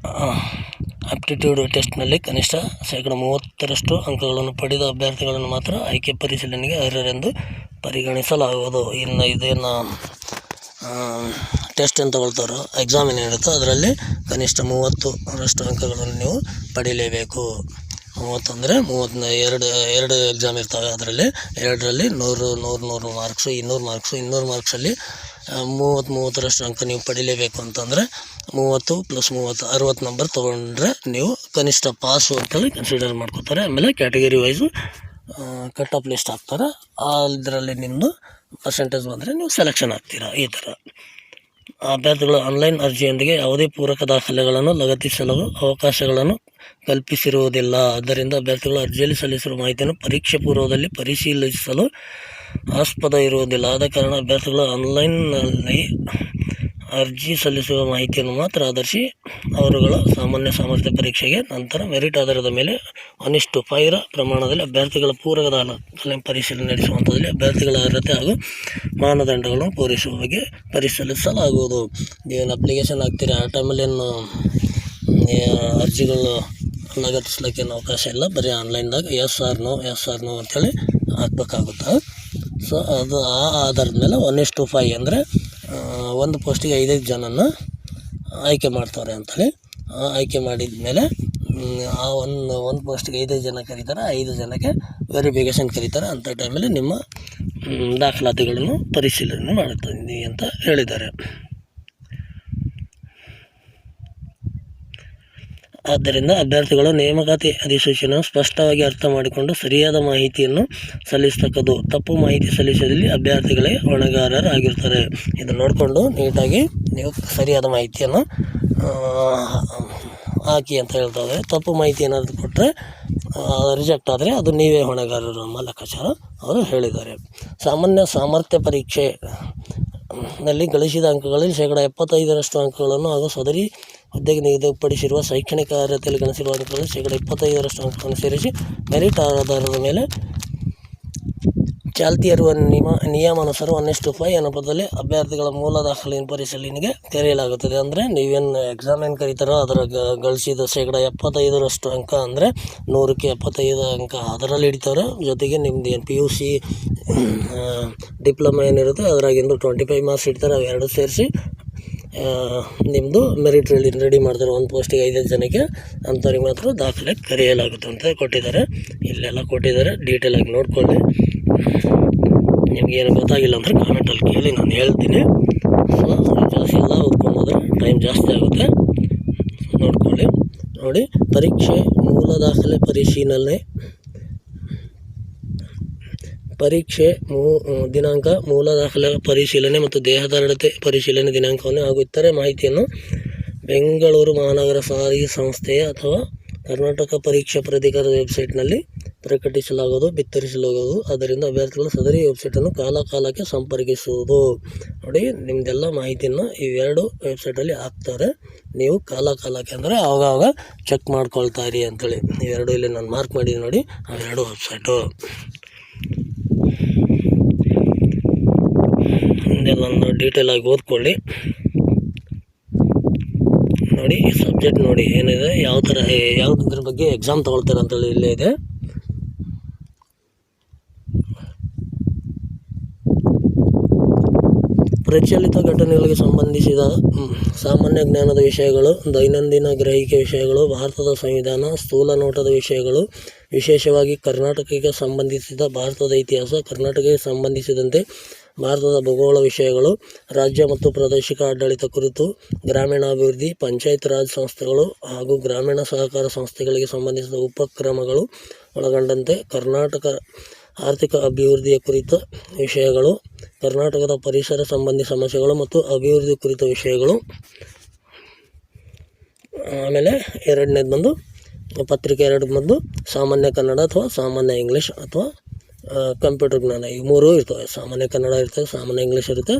ಆಪ್ಟಿಟ್ಯೂಡ್ ಟೆಸ್ಟ್ನಲ್ಲಿ ಕನಿಷ್ಠ 30% ಅಂಕಗಳನ್ನು ಪಡೆದ ಅಭ್ಯರ್ಥಿಗಳನ್ನು ಮಾತ್ರ ಆಯ್ಕೆ ಪರಿಶೀಲನೆಗೆ ಅರ್ಹರೆಂದು ಪರಿಗಣಿಸಲಾಗುವುದು. ಇನ್ನು ಇದೇನು ಟೆಸ್ಟ್ ಏನು ತಗೊಳ್ತಾರೋ, ಎಕ್ಸಾಮ್ ಏನಿರುತ್ತೋ ಅದರಲ್ಲಿ ಕನಿಷ್ಠ 30ರಷ್ಟು ಅಂಕಗಳನ್ನು ನೀವು ಪಡೀಲೇಬೇಕು. 30 ಅಂದರೆ 32 ಎಕ್ಸಾಮ್ ಇರ್ತವೆ. ಅದರಲ್ಲಿ 2ರಲ್ಲಿ 100 ಮಾರ್ಕ್ಸು, 200 ಮಾರ್ಕ್ಸು. 200 ಮಾರ್ಕ್ಸಲ್ಲಿ 30ರಷ್ಟು ಅಂಕ ನೀವು ಪಡೀಲೇಬೇಕು ಅಂತಂದರೆ 30 + 30 60 ನಂಬರ್ ತೊಗೊಂಡ್ರೆ ನೀವು ಕನಿಷ್ಠ ಪಾಸು ಅಂತೇಳಿ ಕನ್ಸಿಡರ್ ಮಾಡ್ಕೋತಾರೆ. ಆಮೇಲೆ category wise cut off list ಹಾಕ್ತಾರೆ. ಅದರಲ್ಲಿ ನಿಮ್ಮದು ಪರ್ಸೆಂಟೇಜ್ ಬಂದರೆ ನೀವು ಸೆಲೆಕ್ಷನ್ ಆಗ್ತೀರಾ. ಈ ಥರ ಅಭ್ಯರ್ಥಿಗಳು ಆನ್ಲೈನ್ ಅರ್ಜಿಯೊಂದಿಗೆ ಯಾವುದೇ ಪೂರಕ ದಾಖಲೆಗಳನ್ನು ಲಗತ್ತಿಸಲು ಅವಕಾಶಗಳನ್ನು ಕಲ್ಪಿಸಿರುವುದಿಲ್ಲ. ಆದ್ದರಿಂದ ಅಭ್ಯರ್ಥಿಗಳು ಅರ್ಜಿಯಲ್ಲಿ ಸಲ್ಲಿಸಿರುವ ಮಾಹಿತಿಯನ್ನು ಪರೀಕ್ಷೆ ಪೂರ್ವದಲ್ಲಿ ಪರಿಶೀಲಿಸಲು ಆಸ್ಪದ ಇರುವುದಿಲ್ಲ. ಆದ ಕಾರಣ ಅಭ್ಯರ್ಥಿಗಳು ಆನ್ಲೈನ್ನಲ್ಲಿ ಅರ್ಜಿ ಸಲ್ಲಿಸುವ ಮಾಹಿತಿಯನ್ನು ಮಾತ್ರ ಆಧರಿಸಿ ಅವರುಗಳ ಸಾಮಾನ್ಯ ಸಾಮರ್ಥ್ಯ ಪರೀಕ್ಷೆಗೆ ನಂತರ ಮೆರಿಟ್ ಆಧಾರದ ಮೇಲೆ 1:5 ಪ್ರಮಾಣದಲ್ಲಿ ಅಭ್ಯರ್ಥಿಗಳ ಪೂರಕ ದಾಖಲೆ ಪರಿಶೀಲನೆ ನಡೆಸುವಂಥದ್ದಲ್ಲಿ ಅಭ್ಯರ್ಥಿಗಳ ಅರ್ಹತೆ ಹಾಗೂ ಮಾನದಂಡಗಳನ್ನು ಪೂರೈಸುವ ಬಗ್ಗೆ ಪರಿಶೀಲಿಸಲಾಗುವುದು. ನೀವೇನು ಅಪ್ಲಿಕೇಶನ್ ಹಾಕ್ತೀರಿ ಆ ಟೈಮಲ್ಲಿ ಏನು ಅರ್ಜಿಗಳು ಲಗತ್ತಿಸ್ಲಿಕ್ಕೆ ಏನು ಅವಕಾಶ ಇಲ್ಲ. ಬರೀ ಆನ್ಲೈನ್ದಾಗ ಎಸ್ ಆರ್ ನೋ ಅಂಥೇಳಿ ಹಾಕ್ಬೇಕಾಗುತ್ತೆ. ಸೊ ಅದು ಆ ಆಧಾರದ ಮೇಲೆ 1:5 ಅಂದರೆ ಒಂದು ಪೋಸ್ಟಿಗೆ 5 ಜನನ ಆಯ್ಕೆ ಮಾಡ್ತಾರೆ ಅಂಥೇಳಿ. ಆಯ್ಕೆ ಮಾಡಿದ ಮೇಲೆ ಆ ಒಂದು ಪೋಸ್ಟಿಗೆ 5 ಜನ ಕರೀತಾರೆ, 5 ಜನಕ್ಕೆ ವೆರಿಫಿಕೇಷನ್ ಕರೀತಾರೆ. ಅಂಥ ಟೈಮಲ್ಲಿ ನಿಮ್ಮ ದಾಖಲಾತಿಗಳನ್ನು ಪರಿಶೀಲನೆ ಮಾಡುತ್ತೀನಿ ಅಂತ ಹೇಳಿದ್ದಾರೆ. ಆದ್ದರಿಂದ ಅಭ್ಯರ್ಥಿಗಳು ನೇಮಕಾತಿ ಅಧಿಸೂಚನೆ ಸ್ಪಷ್ಟವಾಗಿ ಅರ್ಥ ಮಾಡಿಕೊಂಡು ಸರಿಯಾದ ಮಾಹಿತಿಯನ್ನು ಸಲ್ಲಿಸತಕ್ಕದ್ದು. ತಪ್ಪು ಮಾಹಿತಿ ಸಲ್ಲಿಸಿದಲ್ಲಿ ಅಭ್ಯರ್ಥಿಗಳೇ ಹೊಣೆಗಾರರಾಗಿರ್ತಾರೆ. ಇದನ್ನು ನೋಡಿಕೊಂಡು ನೀಟಾಗಿ ನೀವು ಸರಿಯಾದ ಮಾಹಿತಿಯನ್ನು ಹಾಕಿ ಅಂತ ಹೇಳ್ತಾ ಇದ್ದಾರೆ. ತಪ್ಪು ಮಾಹಿತಿ ಏನಾದರೂ ಕೊಟ್ಟರೆ ರಿಜೆಕ್ಟ್ ಆದರೆ ಅದು ನೀವೇ ಹೊಣೆಗಾರರು ಎಂಬ ಲೆಕ್ಕಾಚಾರ ಅವರು ಹೇಳಿದ್ದಾರೆ. ಸಾಮಾನ್ಯ ಸಾಮರ್ಥ್ಯ ಪರೀಕ್ಷೆ ನಲ್ಲಿ ಗಳಿಸಿದ ಅಂಕಗಳಲ್ಲಿ 75% ಅಂಕಗಳನ್ನು ಹಾಗೂ ಸದರಿ ಹುದ್ದೆಗೆ ನಿಗದಿಪಡಿಸಿರುವ ಶೈಕ್ಷಣಿಕ ಅರ್ಹತೆಯಲ್ಲಿ ಗಳಿಸಿರುವ ಅಂಕಗಳಲ್ಲಿ 25% ಅಂಕಗಳನ್ನು ಸೇರಿಸಿ ಮೆರಿಟ್ ಆಧಾರದ ಮೇಲೆ ಚಾಲ್ತಿಯಿರುವ ನಿಯಮಾನುಸಾರ 1:5 ಅನುಪಾತದಲ್ಲಿ ಅಭ್ಯರ್ಥಿಗಳ ಮೂಲ ದಾಖಲೆಯನ್ನು ಪರಿಶೀಲನೆಗೆ ತೆರೆಯಲಾಗುತ್ತದೆ. ಅಂದರೆ ನೀವೇನು ಎಕ್ಸಾಮ್ ಏನು ಕರೀತಾರೋ ಅದರ ಗಳಿಸಿದ 75% ಅಂಕ ಅಂದರೆ 100ಕ್ಕೆ 75 ಅಂಕ ಅದರಲ್ಲಿ ಹಿಡಿತಾರೆ. ಜೊತೆಗೆ ನಿಮ್ದು ಏನು PUC ಡಿಪ್ಲೊಮಾ ಏನಿರುತ್ತೆ ಅದರಾಗಿಂದು 25 ಮಾರ್ಕ್ಸ್ ಇಡ್ತಾರೆ. ಅವೆರಡು ಸೇರಿಸಿ ನಿಮ್ಮದು ಮೆರಿಟ್ ರೆಡಿ ಮಾಡ್ತಾರೆ. ಒಂದು ಪೋಸ್ಟಿಗೆ 5 ಜನಕ್ಕೆ ಅಂಥವ್ರಿಗೆ ಮಾತ್ರ ದಾಖಲೆ ಕರೆಯಲಾಗುತ್ತೆ ಅಂತ ಕೊಟ್ಟಿದ್ದಾರೆ. ಇಲ್ಲೆಲ್ಲ ಕೊಟ್ಟಿದ್ದಾರೆ, ಡೀಟೇಲಾಗಿ ನೋಡ್ಕೊಳ್ಳಿ. ನಿಮಗೇನು ಗೊತ್ತಾಗಿಲ್ಲ ಅಂದರೆ ಕಾಮೆಂಟಲ್ಲಿ ಕೇಳಿ, ನಾನು ಹೇಳ್ತೀನಿ. ಸೊ ಜಾಸ್ತಿ ಎಲ್ಲ ಓದ್ಕೊಂಡೋದ್ರೆ ಟೈಮ್ ಜಾಸ್ತಿ ಆಗುತ್ತೆ, ನೋಡ್ಕೊಳ್ಳಿ. ನೋಡಿ, ಪರೀಕ್ಷೆ ಮೂಲ ದಾಖಲೆ ಪರಿಶೀಲನೆ ದಿನಾಂಕ, ಮೂಲ ದಾಖಲೆ ಪರಿಶೀಲನೆ ಮತ್ತು ದೇಹದ ಅಳತೆ ಪರಿಶೀಲನೆ ದಿನಾಂಕವನ್ನು ಹಾಗೂ ಇತರೆ ಮಾಹಿತಿಯನ್ನು ಬೆಂಗಳೂರು ಮಹಾನಗರ ಸಾರಿಗೆ ಸಂಸ್ಥೆಯ ಅಥವಾ ಕರ್ನಾಟಕ ಪರೀಕ್ಷಾ ಪ್ರಾಧಿಕಾರದ ವೆಬ್ಸೈಟ್ನಲ್ಲಿ ಪ್ರಕಟಿಸಲಾಗುವುದು, ಬಿತ್ತರಿಸಲಾಗುವುದು. ಆದ್ದರಿಂದ ಅಭ್ಯರ್ಥಿಗಳು ಸದರಿ ವೆಬ್ಸೈಟನ್ನು ಕಾಲಕ್ಕೆ ಸಂಪರ್ಕಿಸುವುದು. ನೋಡಿ, ನಿಮ್ಮದೆಲ್ಲ ಮಾಹಿತಿಯನ್ನು ಇವೆರಡು ವೆಬ್ಸೈಟಲ್ಲಿ ಹಾಕ್ತಾರೆ. ನೀವು ಕಾಲಕ್ಕೆ ಅಂದರೆ ಆವಾಗ ಚೆಕ್ ಮಾಡ್ಕೊಳ್ತಾ ಇರಿ ಅಂತೇಳಿ. ಇವೆರಡು ಇಲ್ಲಿ ನಾನು ಮಾರ್ಕ್ ಮಾಡಿದ್ದೀನಿ ನೋಡಿ, ಅವೆರಡು ವೆಬ್ಸೈಟು. ಇದೆಲ್ಲ ಡೀಟೇಲಾಗಿ ಓದ್ಕೊಳ್ಳಿ. ನೋಡಿ, ಈ ಸಬ್ಜೆಕ್ಟ್ ನೋಡಿ ಏನಿದೆ, ಯಾವ ಥರ ಯಾವುದ್ರ ಬಗ್ಗೆ ಎಕ್ಸಾಮ್ ತೊಗೊಳ್ತಾರೆ ಅಂತೇಳಿ ಇಲ್ಲೇ ಇದೆ. ಪ್ರಚಲಿತ ಘಟನೆಗಳಿಗೆ ಸಂಬಂಧಿಸಿದ ಸಾಮಾನ್ಯ ಜ್ಞಾನದ ವಿಷಯಗಳು, ದೈನಂದಿನ ಗ್ರಹಿಕೆ ವಿಷಯಗಳು, ಭಾರತದ ಸಂವಿಧಾನ, ಸ್ಥೂಲ ನೋಟದ ವಿಷಯಗಳು, ವಿಶೇಷವಾಗಿ ಕರ್ನಾಟಕಕ್ಕೆ ಸಂಬಂಧಿಸಿದ ಭಾರತದ ಇತಿಹಾಸ, ಕರ್ನಾಟಕಕ್ಕೆ ಸಂಬಂಧಿಸಿದಂತೆ ಭಾರತದ ಭೂಗೋಳ ವಿಷಯಗಳು, ರಾಜ್ಯ ಮತ್ತು ಪ್ರಾದೇಶಿಕ ಆಡಳಿತ ಕುರಿತು, ಗ್ರಾಮೀಣಾಭಿವೃದ್ಧಿ, ಪಂಚಾಯತ್ ರಾಜ್ ಸಂಸ್ಥೆಗಳು ಹಾಗೂ ಗ್ರಾಮೀಣ ಸಹಕಾರ ಸಂಸ್ಥೆಗಳಿಗೆ ಸಂಬಂಧಿಸಿದ ಉಪಕ್ರಮಗಳು ಒಳಗೊಂಡಂತೆ ಕರ್ನಾಟಕ ಆರ್ಥಿಕ ಅಭಿವೃದ್ಧಿಯ ಕುರಿತ ವಿಷಯಗಳು, ಕರ್ನಾಟಕದ ಪರಿಸರ ಸಂಬಂಧಿ ಸಮಸ್ಯೆಗಳು ಮತ್ತು ಅಭಿವೃದ್ಧಿ ಕುರಿತ ವಿಷಯಗಳು. ಆಮೇಲೆ ಎರಡನೇದು ಬಂದು ಪತ್ರಿಕೆ 2 ಬಂದು ಸಾಮಾನ್ಯ ಕನ್ನಡ ಅಥವಾ ಸಾಮಾನ್ಯ ಇಂಗ್ಲೀಷ್ ಅಥವಾ ಕಂಪ್ಯೂಟರ್ ಜ್ಞಾನ. ಈ 3 ಇರ್ತವೆ. ಸಾಮಾನ್ಯ ಕನ್ನಡ ಇರ್ತವೆ, ಸಾಮಾನ್ಯ ಇಂಗ್ಲೀಷ್ ಇರುತ್ತೆ,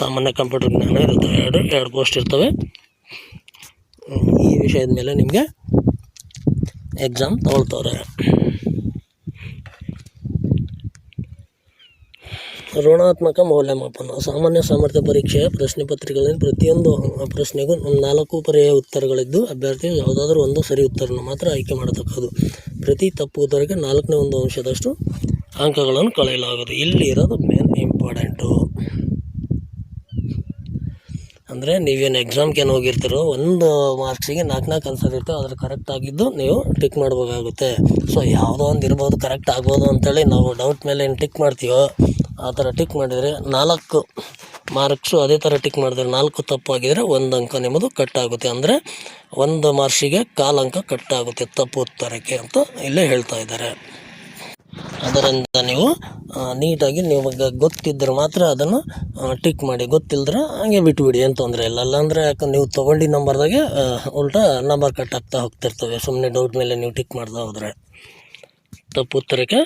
ಸಾಮಾನ್ಯ ಕಂಪ್ಯೂಟರ್ ಜ್ಞಾನ ಇರುತ್ತೆ. ಎರಡು ಪೋಸ್ಟ್ ಇರ್ತವೆ. ಈ ವಿಷಯದ ಮೇಲೆ ನಿಮಗೆ ಎಕ್ಸಾಮ್ ತಗೊಳ್ತವ್ರೆ. ಋಣಾತ್ಮಕ ಮೌಲ್ಯಮಾಪನ. ಸಾಮಾನ್ಯ ಸಾಮರ್ಥ್ಯ ಪರೀಕ್ಷೆಯ ಪ್ರಶ್ನೆ ಪತ್ರಿಕೆಗಳಲ್ಲಿ ಪ್ರತಿಯೊಂದು ಪ್ರಶ್ನೆಗೂ 4 ಪರ್ಯಾಯ ಉತ್ತರಗಳಿದ್ದು ಅಭ್ಯರ್ಥಿ ಯಾವುದಾದ್ರೂ ಒಂದು ಸರಿ ಉತ್ತರವನ್ನು ಮಾತ್ರ ಆಯ್ಕೆ ಮಾಡತಕ್ಕದ್ದು. ಪ್ರತಿ ತಪ್ಪು ಉತ್ತರಕ್ಕೆ 4ನೇ 1 ಅಂಶದಷ್ಟು ಅಂಕಗಳನ್ನು ಕಳೆಯಲಾಗುವುದು. ಇಲ್ಲಿ ಇರೋದು ಮೇನ್ ಇಂಪಾರ್ಟೆಂಟು. ಅಂದರೆ ನೀವೇನು ಎಕ್ಸಾಮ್ಗೆ ಏನು ಹೋಗಿರ್ತೀರೋ ಒಂದು ಮಾರ್ಕ್ಸಿಗೆ 4 ಆನ್ಸರ್ ಇರ್ತವೆ. ಅದ್ರ ಕರೆಕ್ಟ್ ಆಗಿದ್ದು ನೀವು ಟಿಕ್ ಮಾಡಬೇಕಾಗುತ್ತೆ. ಸೊ ಯಾವುದೋ ಒಂದು ಇರ್ಬೋದು, ಕರೆಕ್ಟ್ ಆಗ್ಬೋದು ಅಂತೇಳಿ ನಾವು ಡೌಟ್ ಮೇಲೆ ಏನು ಟಿಕ್ ಮಾಡ್ತೀವೋ ಆ ಥರ ಟಿಕ್ ಮಾಡಿದರೆ 4 ಮಾರ್ಕ್ಸು ಅದೇ ಥರ ಟಿಕ್ ಮಾಡಿದ್ರೆ 4 ತಪ್ಪಾಗಿದ್ದರೆ 1 ಅಂಕ ನಿಮ್ಮದು ಕಟ್ಟಾಗುತ್ತೆ. ಅಂದರೆ 1 ಮಾರ್ಕ್ಸಿಗೆ 1/4 ಅಂಕ ಕಟ್ಟಾಗುತ್ತೆ ತಪ್ಪು ಉತ್ತರಕ್ಕೆ ಅಂತ ಇಲ್ಲೇ ಹೇಳ್ತಾ ಇದ್ದಾರೆ. ಅದರಿಂದ ನೀವು ನೀಟಾಗಿ ನಿಮಗೆ ಗೊತ್ತಿದ್ದರೆ ಮಾತ್ರ ಅದನ್ನು ಟಿಕ್ ಮಾಡಿ, ಗೊತ್ತಿಲ್ಲದ್ರೆ ಹಂಗೆ ಬಿಟ್ಬಿಡಿ, ಏನು ತೊಂದರೆ ಇಲ್ಲ. ಅಲ್ಲಾಂದರೆ ಯಾಕಂದ್ರೆ ನೀವು ತೊಗೊಂಡಿದ್ದ ನಂಬರ್ದಾಗೆ ಉಲ್ಟಾ ನಂಬರ್ ಕಟ್ ಆಗ್ತಾ ಹೋಗ್ತಿರ್ತವೆ. ಸುಮ್ಮನೆ ಡೌಟ್ ಮೇಲೆ ನೀವು ಟಿಕ್ ಮಾಡ್ತಾ ಹೋದರೆ ತಪ್ಪು ಉತ್ತರಕ್ಕೆ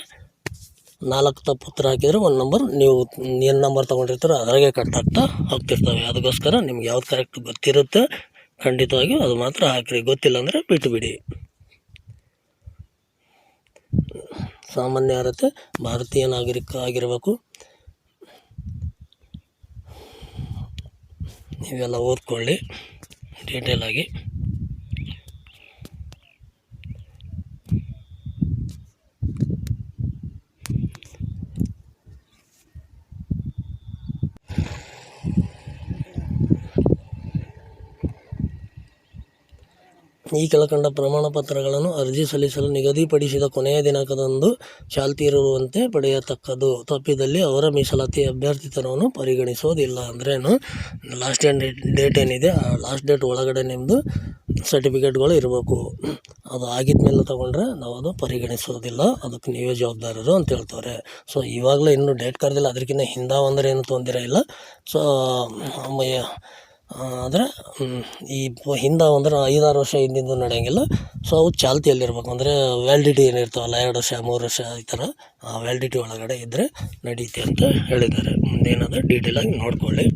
4 ತಪ್ಪು ಉತ್ತರ ಹಾಕಿದರೆ 1 ನಂಬರ್, ನೀವು ಏನು ನಂಬರ್ ತೊಗೊಂಡಿರ್ತೀರೋ ಅದ್ರಾಗೆ ಕಟ್ ಆಗ್ತಾ ಹೋಗ್ತಿರ್ತವೆ. ಅದಕ್ಕೋಸ್ಕರ ನಿಮ್ಗೆ ಯಾವ್ದು ಕರೆಕ್ಟ್ ಗೊತ್ತಿರುತ್ತೆ ಖಂಡಿತವಾಗಿ ಅದು ಮಾತ್ರ ಹಾಕಿರಿ, ಗೊತ್ತಿಲ್ಲ ಅಂದರೆ ಬಿಟ್ಟುಬಿಡಿ. ಸಾಮಾನ್ಯ ಅರ್ಹತೆ ಭಾರತೀಯ ನಾಗರಿಕ ಆಗಿರಬೇಕು. ಇವೆಲ್ಲ ಓದ್ಕೊಳ್ಳಿ ಡೀಟೇಲಾಗಿ. ಈ ಕೆಳಕಂಡ ಪ್ರಮಾಣ ಪತ್ರಗಳನ್ನು ಅರ್ಜಿ ಸಲ್ಲಿಸಲು ನಿಗದಿಪಡಿಸಿದ ಕೊನೆಯ ದಿನಾಂಕದಂದು ಚಾಲ್ತಿ ಇರುವಂತೆ ಪಡೆಯತಕ್ಕದ್ದು. ತಪ್ಪಿದಲ್ಲಿ ಅವರ ಮೀಸಲಾತಿ ಅಭ್ಯರ್ಥಿತನವನ್ನು ಪರಿಗಣಿಸೋದಿಲ್ಲ. ಅಂದ್ರೇನು, ಲಾಸ್ಟ್ ಡೇಟ್ ಏನಿದೆ ಆ ಲಾಸ್ಟ್ ಡೇಟ್ ಒಳಗಡೆ ನಿಮ್ಮದು ಸರ್ಟಿಫಿಕೇಟ್ಗಳು ಇರಬೇಕು. ಅದು ಆಗಿದ್ಮೇಲೆ ತೊಗೊಂಡ್ರೆ ನಾವು ಅದು ಪರಿಗಣಿಸೋದಿಲ್ಲ, ಅದಕ್ಕೆ ನೀವೇ ಜವಾಬ್ದಾರರು ಅಂತ ಹೇಳ್ತಾರೆ. ಸೊ ಇವಾಗಲೇ ಇನ್ನೂ ಡೇಟ್ ಕರೆದಿಲ್ಲ, ಅದಕ್ಕಿಂತ ಹಿಂದೆ ಅಂದರೆ ಏನು ತೊಂದರೆ ಇಲ್ಲ. ಸೊ ಆದರೆ ಈ ಹಿಂದೆ ಅಂದ್ರೆ 5-6 ವರ್ಷ ಹಿಂದಿಂದು ನಡೆಯೋಂಗಿಲ್ಲ. ಸೊ ಅವು ಚಾಲ್ತಿಯಲ್ಲಿರ್ಬೇಕು. ಅಂದರೆ ವ್ಯಾಲಿಡಿಟಿ ಏನಿರ್ತಾವಲ್ಲ 2 ವರ್ಷ 3 ವರ್ಷ ಈ ಥರ ಆ ವ್ಯಾಲಿಡಿಟಿ ಒಳಗಡೆ ಇದ್ದರೆ ನಡೀತೆ ಅಂತ ಹೇಳಿದ್ದಾರೆ. ಮುಂದೇನಾದರೂ ಡೀಟೇಲಾಗಿ ನೋಡ್ಕೊಳ್ಳಿ.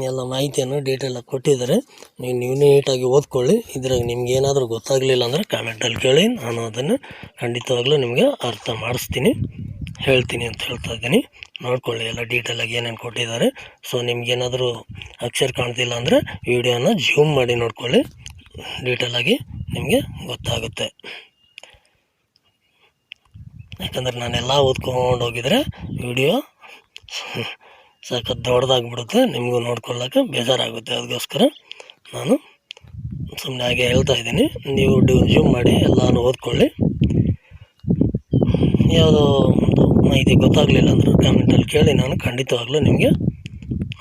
ಎಲ್ಲ ಮಾಹಿತಿಯನ್ನು ಡೀಟೇಲಾಗಿ ಕೊಟ್ಟಿದ್ದಾರೆ. ನೀವು ನೀಟಾಗಿ ಓದ್ಕೊಳ್ಳಿ. ಇದ್ರಾಗ ನಿಮ್ಗೆ ಏನಾದರೂ ಗೊತ್ತಾಗಲಿಲ್ಲ ಅಂದರೆ ಕಾಮೆಂಟಲ್ಲಿ ಕೇಳಿ, ನಾನು ಅದನ್ನು ಖಂಡಿತವಾಗ್ಲೂ ನಿಮಗೆ ಅರ್ಥ ಮಾಡಿಸ್ತೀನಿ, ಹೇಳ್ತೀನಿ ಅಂತ ಹೇಳ್ತಾ ಇದ್ದೀನಿ. ನೋಡ್ಕೊಳ್ಳಿ ಎಲ್ಲ ಡೀಟೇಲಾಗಿ ಏನೇನು ಕೊಟ್ಟಿದ್ದಾರೆ. ಸೊ ನಿಮ್ಗೇನಾದರೂ ಅಕ್ಷರ ಕಾಣ್ತಿಲ್ಲ ಅಂದರೆ ವಿಡಿಯೋನ ಜೂಮ್ ಮಾಡಿ ನೋಡ್ಕೊಳ್ಳಿ, ಡೀಟೇಲಾಗಿ ನಿಮಗೆ ಗೊತ್ತಾಗುತ್ತೆ. ಯಾಕಂದ್ರೆ ನಾನೆಲ್ಲ ಓದ್ಕೊಂಡು ಹೋಗಿದ್ರೆ ವಿಡಿಯೋ ಸಖತ್ ದೊಡ್ಡದಾಗ್ಬಿಡುತ್ತೆ, ನಿಮಗೂ ನೋಡ್ಕೊಳ್ಳೋಕೆ ಬೇಜಾರಾಗುತ್ತೆ. ಅದಕ್ಕೋಸ್ಕರ ನಾನು ಸುಮ್ಮನೆ ಹಾಗೆ ಹೇಳ್ತಾ ಇದ್ದೀನಿ. ನೀವು ಜೂಮ್ ಮಾಡಿ ಎಲ್ಲನೂ ಓದ್ಕೊಳ್ಳಿ. ಯಾವುದೋ ಒಂದು ಮಾಹಿತಿ ಗೊತ್ತಾಗಲಿಲ್ಲ ಅಂದ್ರೆ ಕಾಮೆಂಟಲ್ಲಿ ಕೇಳಿ, ನಾನು ಖಂಡಿತವಾಗ್ಲೂ ನಿಮಗೆ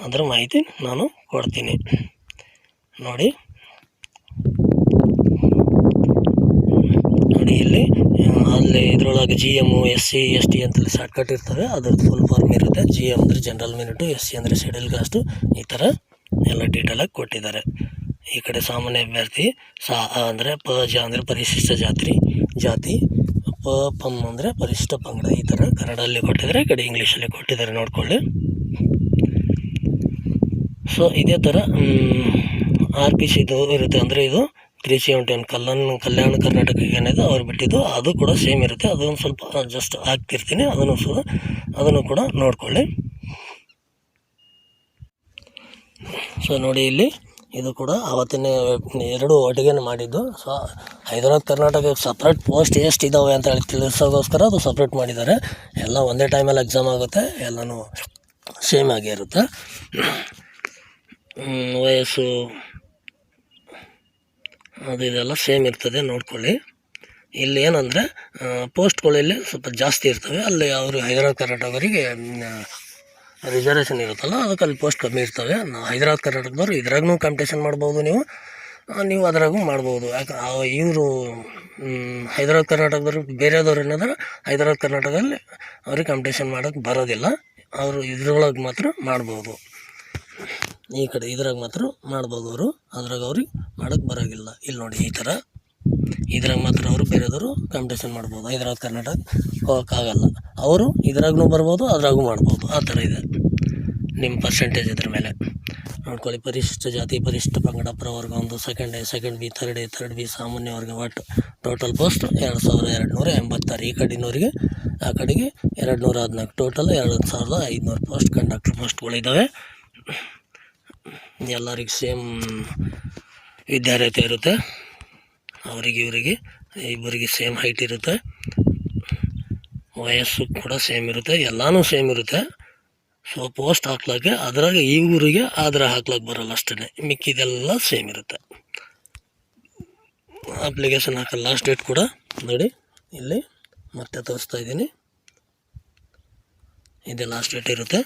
ಅದರ ಮಾಹಿತಿ ನಾನು ಕೊಡ್ತೀನಿ. ನೋಡಿ ಇಲ್ಲಿ ಅಲ್ಲಿ ಇದರೊಳಗೆ GM SC ST ಅಂತೇಳಿ ಶಾರ್ಟ್ಕಟ್ ಇರ್ತವೆ. ಅದ್ರದ್ದು ಫುಲ್ ಫಾರ್ಮ್ ಇರುತ್ತೆ. GM ಅಂದರೆ ಜನರಲ್ ಮಿನಿಟು, SC ಅಂದರೆ ಶೆಡ್ಯೂಲ್ ಕಾಸ್ಟು, ಈ ಥರ ಎಲ್ಲ ಡೀಟೇಲಾಗಿ ಕೊಟ್ಟಿದ್ದಾರೆ. ಈ ಕಡೆ ಸಾಮಾನ್ಯ ಅಭ್ಯರ್ಥಿ ಅಂದರೆ PJ ಅಂದರೆ ಪರಿಶಿಷ್ಟ ಜಾತಿ, PM ಅಂದರೆ ಪರಿಶಿಷ್ಟ ಪಂಗಡ. ಈ ಥರ ಕನ್ನಡದಲ್ಲಿ ಕೊಟ್ಟಿದ್ದಾರೆ, ಈ ಕಡೆ ಇಂಗ್ಲೀಷಲ್ಲಿ ಕೊಟ್ಟಿದ್ದಾರೆ, ನೋಡ್ಕೊಳ್ಳಿ. ಸೊ ಇದೇ ಥರ RPC ಇದು ಇರುತ್ತೆ. ಅಂದರೆ ಇದು 371 ಕಲ್ಯಾಣ ಕರ್ನಾಟಕ ಏನಿದೆ ಅವ್ರು ಬಿಟ್ಟಿದ್ದು, ಅದು ಕೂಡ ಸೇಮ್ ಇರುತ್ತೆ. ಅದೊಂದು ಸ್ವಲ್ಪ ಜಸ್ಟ್ ಹಾಕ್ತಿರ್ತೀನಿ, ಅದನ್ನು ಕೂಡ ನೋಡ್ಕೊಳ್ಳಿ. ಸೊ ನೋಡಿ ಇಲ್ಲಿ ಇದು ಕೂಡ ಆವತ್ತಿನ 2 ಒಟ್ಟಿಗೆ ಮಾಡಿದ್ದು. ಸೊ ಹೈದರಾಬಾದ್ ಕರ್ನಾಟಕಕ್ಕೆ ಸಪ್ರೇಟ್ ಪೋಸ್ಟ್ ಎಷ್ಟು ಇದ್ದಾವೆ ಅಂತ ಹೇಳಿ ತಿಳಿಸೋಗೋಸ್ಕರ ಅದು ಸಪ್ರೇಟ್ ಮಾಡಿದ್ದಾರೆ. ಎಲ್ಲ ಒಂದೇ ಟೈಮಲ್ಲಿ ಎಕ್ಸಾಮ್ ಆಗುತ್ತೆ, ಎಲ್ಲನೂ ಸೇಮ್ ಆಗೇ ಇರುತ್ತೆ. ವಯಸ್ಸು ಅದು ಇದೆಲ್ಲ ಸೇಮ್ ಇರ್ತದೆ, ನೋಡ್ಕೊಳ್ಳಿ. ಇಲ್ಲಿ ಏನಂದರೆ ಪೋಸ್ಟ್ಗಳಲ್ಲಿ ಸ್ವಲ್ಪ ಜಾಸ್ತಿ ಇರ್ತವೆ. ಅಲ್ಲಿ ಅವರು ಹೈದರಾಬಾದ್ ಕರ್ನಾಟಕವರಿಗೆ ರಿಸರ್ವೇಷನ್ ಇರುತ್ತಲ್ಲ, ಅದಕ್ಕೆ ಅಲ್ಲಿ ಪೋಸ್ಟ್ ಕಮ್ಮಿ ಇರ್ತವೆ. ಹೈದರಾಬಾದ್ ಕರ್ನಾಟಕದವ್ರು ಇದ್ರಾಗೂ ಕಾಂಪಿಟೇಷನ್ ಮಾಡ್ಬೋದು, ನೀವು ಅದರಾಗೂ ಮಾಡ್ಬೋದು. ಯಾಕೆ ಇವರು ಹೈದರಾಬಾದ್ ಕರ್ನಾಟಕದವ್ರು ಬೇರೆದವ್ರು ಏನಾದ್ರೆ ಹೈದರಾಬಾದ್ ಕರ್ನಾಟಕದಲ್ಲಿ ಅವ್ರಿಗೆ ಕಾಂಪಿಟೇಷನ್ ಮಾಡೋಕ್ಕೆ ಬರೋದಿಲ್ಲ, ಅವರು ಇದ್ರೊಳಗೆ ಮಾತ್ರ ಮಾಡ್ಬೋದು. ಈ ಕಡೆ ಇದ್ರಾಗ ಮಾತ್ರ ಮಾಡ್ಬೋದು ಅವರು, ಅದ್ರಾಗ ಅವ್ರಿಗೆ ಮಾಡೋಕ್ಕೆ ಬರೋಂಗಿಲ್ಲ. ಇಲ್ಲಿ ನೋಡಿ ಈ ಥರ ಇದ್ರಾಗ ಮಾತ್ರ ಅವರು ಬೇರೆದವರು ಕಾಂಪಿಟೇಷನ್ ಮಾಡ್ಬೋದು. ಹೈದರಾಬಾದ್ ಕರ್ನಾಟಕ ಹೋಗೋಕ್ಕಾಗಲ್ಲ, ಅವರು ಇದ್ರಾಗೂ ಬರ್ಬೋದು, ಅದ್ರಾಗೂ ಮಾಡ್ಬೋದು. ಆ ಥರ ಇದೆ ನಿಮ್ಮ ಪರ್ಸೆಂಟೇಜ್ ಇದ್ರ ಮೇಲೆ ನೋಡ್ಕೊಳ್ಳಿ. ಪರಿಶಿಷ್ಟ ಜಾತಿ, ಪರಿಶಿಷ್ಟ ಪಂಗಡ, ಪ್ರವರ್ಗ 1, ಸೆಕೆಂಡ್ ಬಿ, ಥರ್ಡ್ ಬಿ, ಸಾಮಾನ್ಯ ವರ್ಗ. ಒಟ್ಟು ಟೋಟಲ್ ಪೋಸ್ಟ್ 2286. ಈ ಕಡೆನವರಿಗೆ ಆ ಕಡೆಗೆ 214. ಟೋಟಲ್ 2500 ಪೋಸ್ಟ್ ಕಂಡಕ್ಟರ್ ಪೋಸ್ಟ್ಗಳಿದ್ದಾವೆ. ಎಲ್ಲರಿಗೆ ಸೇಮ್ ವಿದ್ಯಾರ್ಹತೆ ಇರುತ್ತೆ. ಅವರಿಗೆ ಇವರಿಗೆ ಇಬ್ಬರಿಗೆ ಸೇಮ್ ಹೈಟ್ ಇರುತ್ತೆ, ವಯಸ್ಸು ಕೂಡ ಸೇಮ್ ಇರುತ್ತೆ, ಎಲ್ಲನೂ ಸೇಮ್ ಇರುತ್ತೆ. ಸೊ ಪೋಸ್ಟ್ ಹಾಕ್ಲಿಕ್ಕೆ ಅದ್ರಾಗ ಈ ಊರಿಗೆ ಹಾಕ್ಲಿಕ್ಕೆ ಬರೋಲ್ಲ ಅಷ್ಟೇ, ಮಿಕ್ಕಿದೆಲ್ಲ ಸೇಮ್ ಇರುತ್ತೆ. ಅಪ್ಲಿಕೇಶನ್ ಹಾಕೋ ಲಾಸ್ಟ್ ಡೇಟ್ ಕೂಡ ನೋಡಿ ಇಲ್ಲಿ ಮತ್ತೆ ತೋರಿಸ್ತಾ ಇದ್ದೀನಿ, ಇದೆ ಲಾಸ್ಟ್ ಡೇಟ್ ಇರುತ್ತೆ.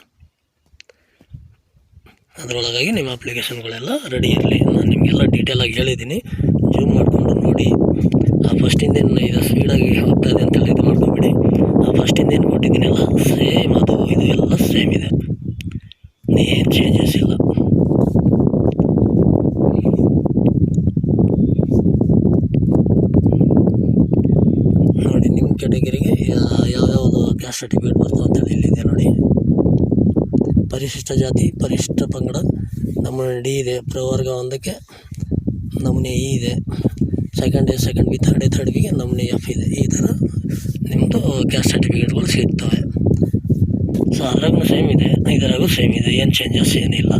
ಅದರೊಳಗಾಗಿ ನಿಮ್ಮ ಅಪ್ಲಿಕೇಶನ್ಗಳೆಲ್ಲ ರೆಡಿ ಇರಲಿ. ನಾನು ನಿಮಗೆಲ್ಲ ಡೀಟೇಲಾಗಿ ಹೇಳಿದ್ದೀನಿ, ಜೂಮ್ ಮಾಡಿಕೊಂಡು ನೋಡಿ. ಆ ಫಸ್ಟಿಂದ ಇದು ಸ್ಪೀಡಾಗಿ ಹೋಗ್ತಾಯಿದೆ ಅಂತೇಳಿ ಇದು ಮಾಡ್ಕೊಬೇಡಿ. ಆ ಫಸ್ಟಿಂದ ಏನು ಕೊಟ್ಟಿದ್ದೀನಲ್ಲ ಸೇಮ್ ಅದು ಇದು ಎಲ್ಲ ಸೇಮ್ ಇದೆ, ಏನು ಚೇಂಜಸ್ ಇಲ್ಲ. ನೋಡಿ ನಿಮ್ಮ ಕ್ಯಾಟಗರಿಗೆ ಯಾವ್ಯಾವುದು ಕ್ಯಾಸ್ಟ್ ಸರ್ಟಿಫಿಕೇಟ್ ಬರ್ತವೆ ಅಂತೇಳಿ ಇಲ್ಲಿದೆ ನೋಡಿ. ಪರಿಶಿಷ್ಟ ಜಾತಿ, ಪರಿಶಿಷ್ಟ ಪಂಗಡ ನಮೂನೆ ಡಿ ಇದೆ, ಪ್ರವರ್ಗ 1ಕ್ಕೆ ನಮೂನೆ ಇ ಇದೆ, ಸೆಕೆಂಡ್ ಬಿ, ಥರ್ಡ್ ಬಿಗೆ ನಮೂನೆ ಎಫ್ ಇದೆ. ಈ ಥರ ನಿಮ್ಮದು ಕ್ಯಾಸ್ಟ್ ಸರ್ಟಿಫಿಕೇಟ್ಗಳು ಸಿಗ್ತವೆ. ಸೊ ಅದ್ರಾಗೂ ಸೇಮ್ ಇದೆ, ಇದರಾಗೂ ಸೇಮ್ ಇದೆ, ಏನು ಚೇಂಜಸ್ ಏನಿಲ್ಲ.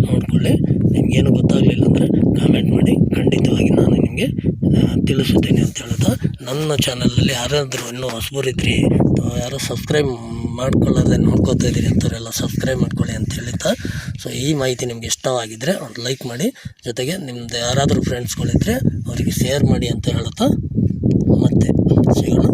ನೋಡ್ಕೊಳ್ಳಿ. ನಿಮಗೇನು ಗೊತ್ತಾಗಲಿಲ್ಲ ಅಂದರೆ ಕಾಮೆಂಟ್ ಮಾಡಿ, ಖಂಡಿತವಾಗಿ ನಾನು ನಿಮಗೆ ತಿಳಿಸುತ್ತೇನೆ ಅಂತ ಹೇಳ್ತಾ, ನನ್ನ ಚಾನಲಲ್ಲಿ ಯಾರಾದರೂ ಇನ್ನೂ ಹೊಸಬರಿದ್ರಿ, ಯಾರೋ ಸಬ್ಸ್ಕ್ರೈಬ್ ಮಾಡ್ಕೊಳ್ಳೋದೇ ನೋಡ್ಕೋತಾ ಇದ್ದೀರಿ ಅಂಥವರೆಲ್ಲ ಸಬ್ಸ್ಕ್ರೈಬ್ ಮಾಡ್ಕೊಳ್ಳಿ ಅಂತ ಹೇಳ್ತಾ, ಸೊ ಈ ಮಾಹಿತಿ ನಿಮ್ಗೆ ಇಷ್ಟವಾಗಿದ್ದರೆ ಒಂದು ಲೈಕ್ ಮಾಡಿ, ಜೊತೆಗೆ ನಿಮ್ಮದು ಯಾರಾದರೂ ಫ್ರೆಂಡ್ಸ್ಗಳಿದ್ದರೆ ಅವರಿಗೆ ಶೇರ್ ಮಾಡಿ ಅಂತ ಹೇಳ್ತಾ ಮತ್ತೆ ಸಿಗೋಣ.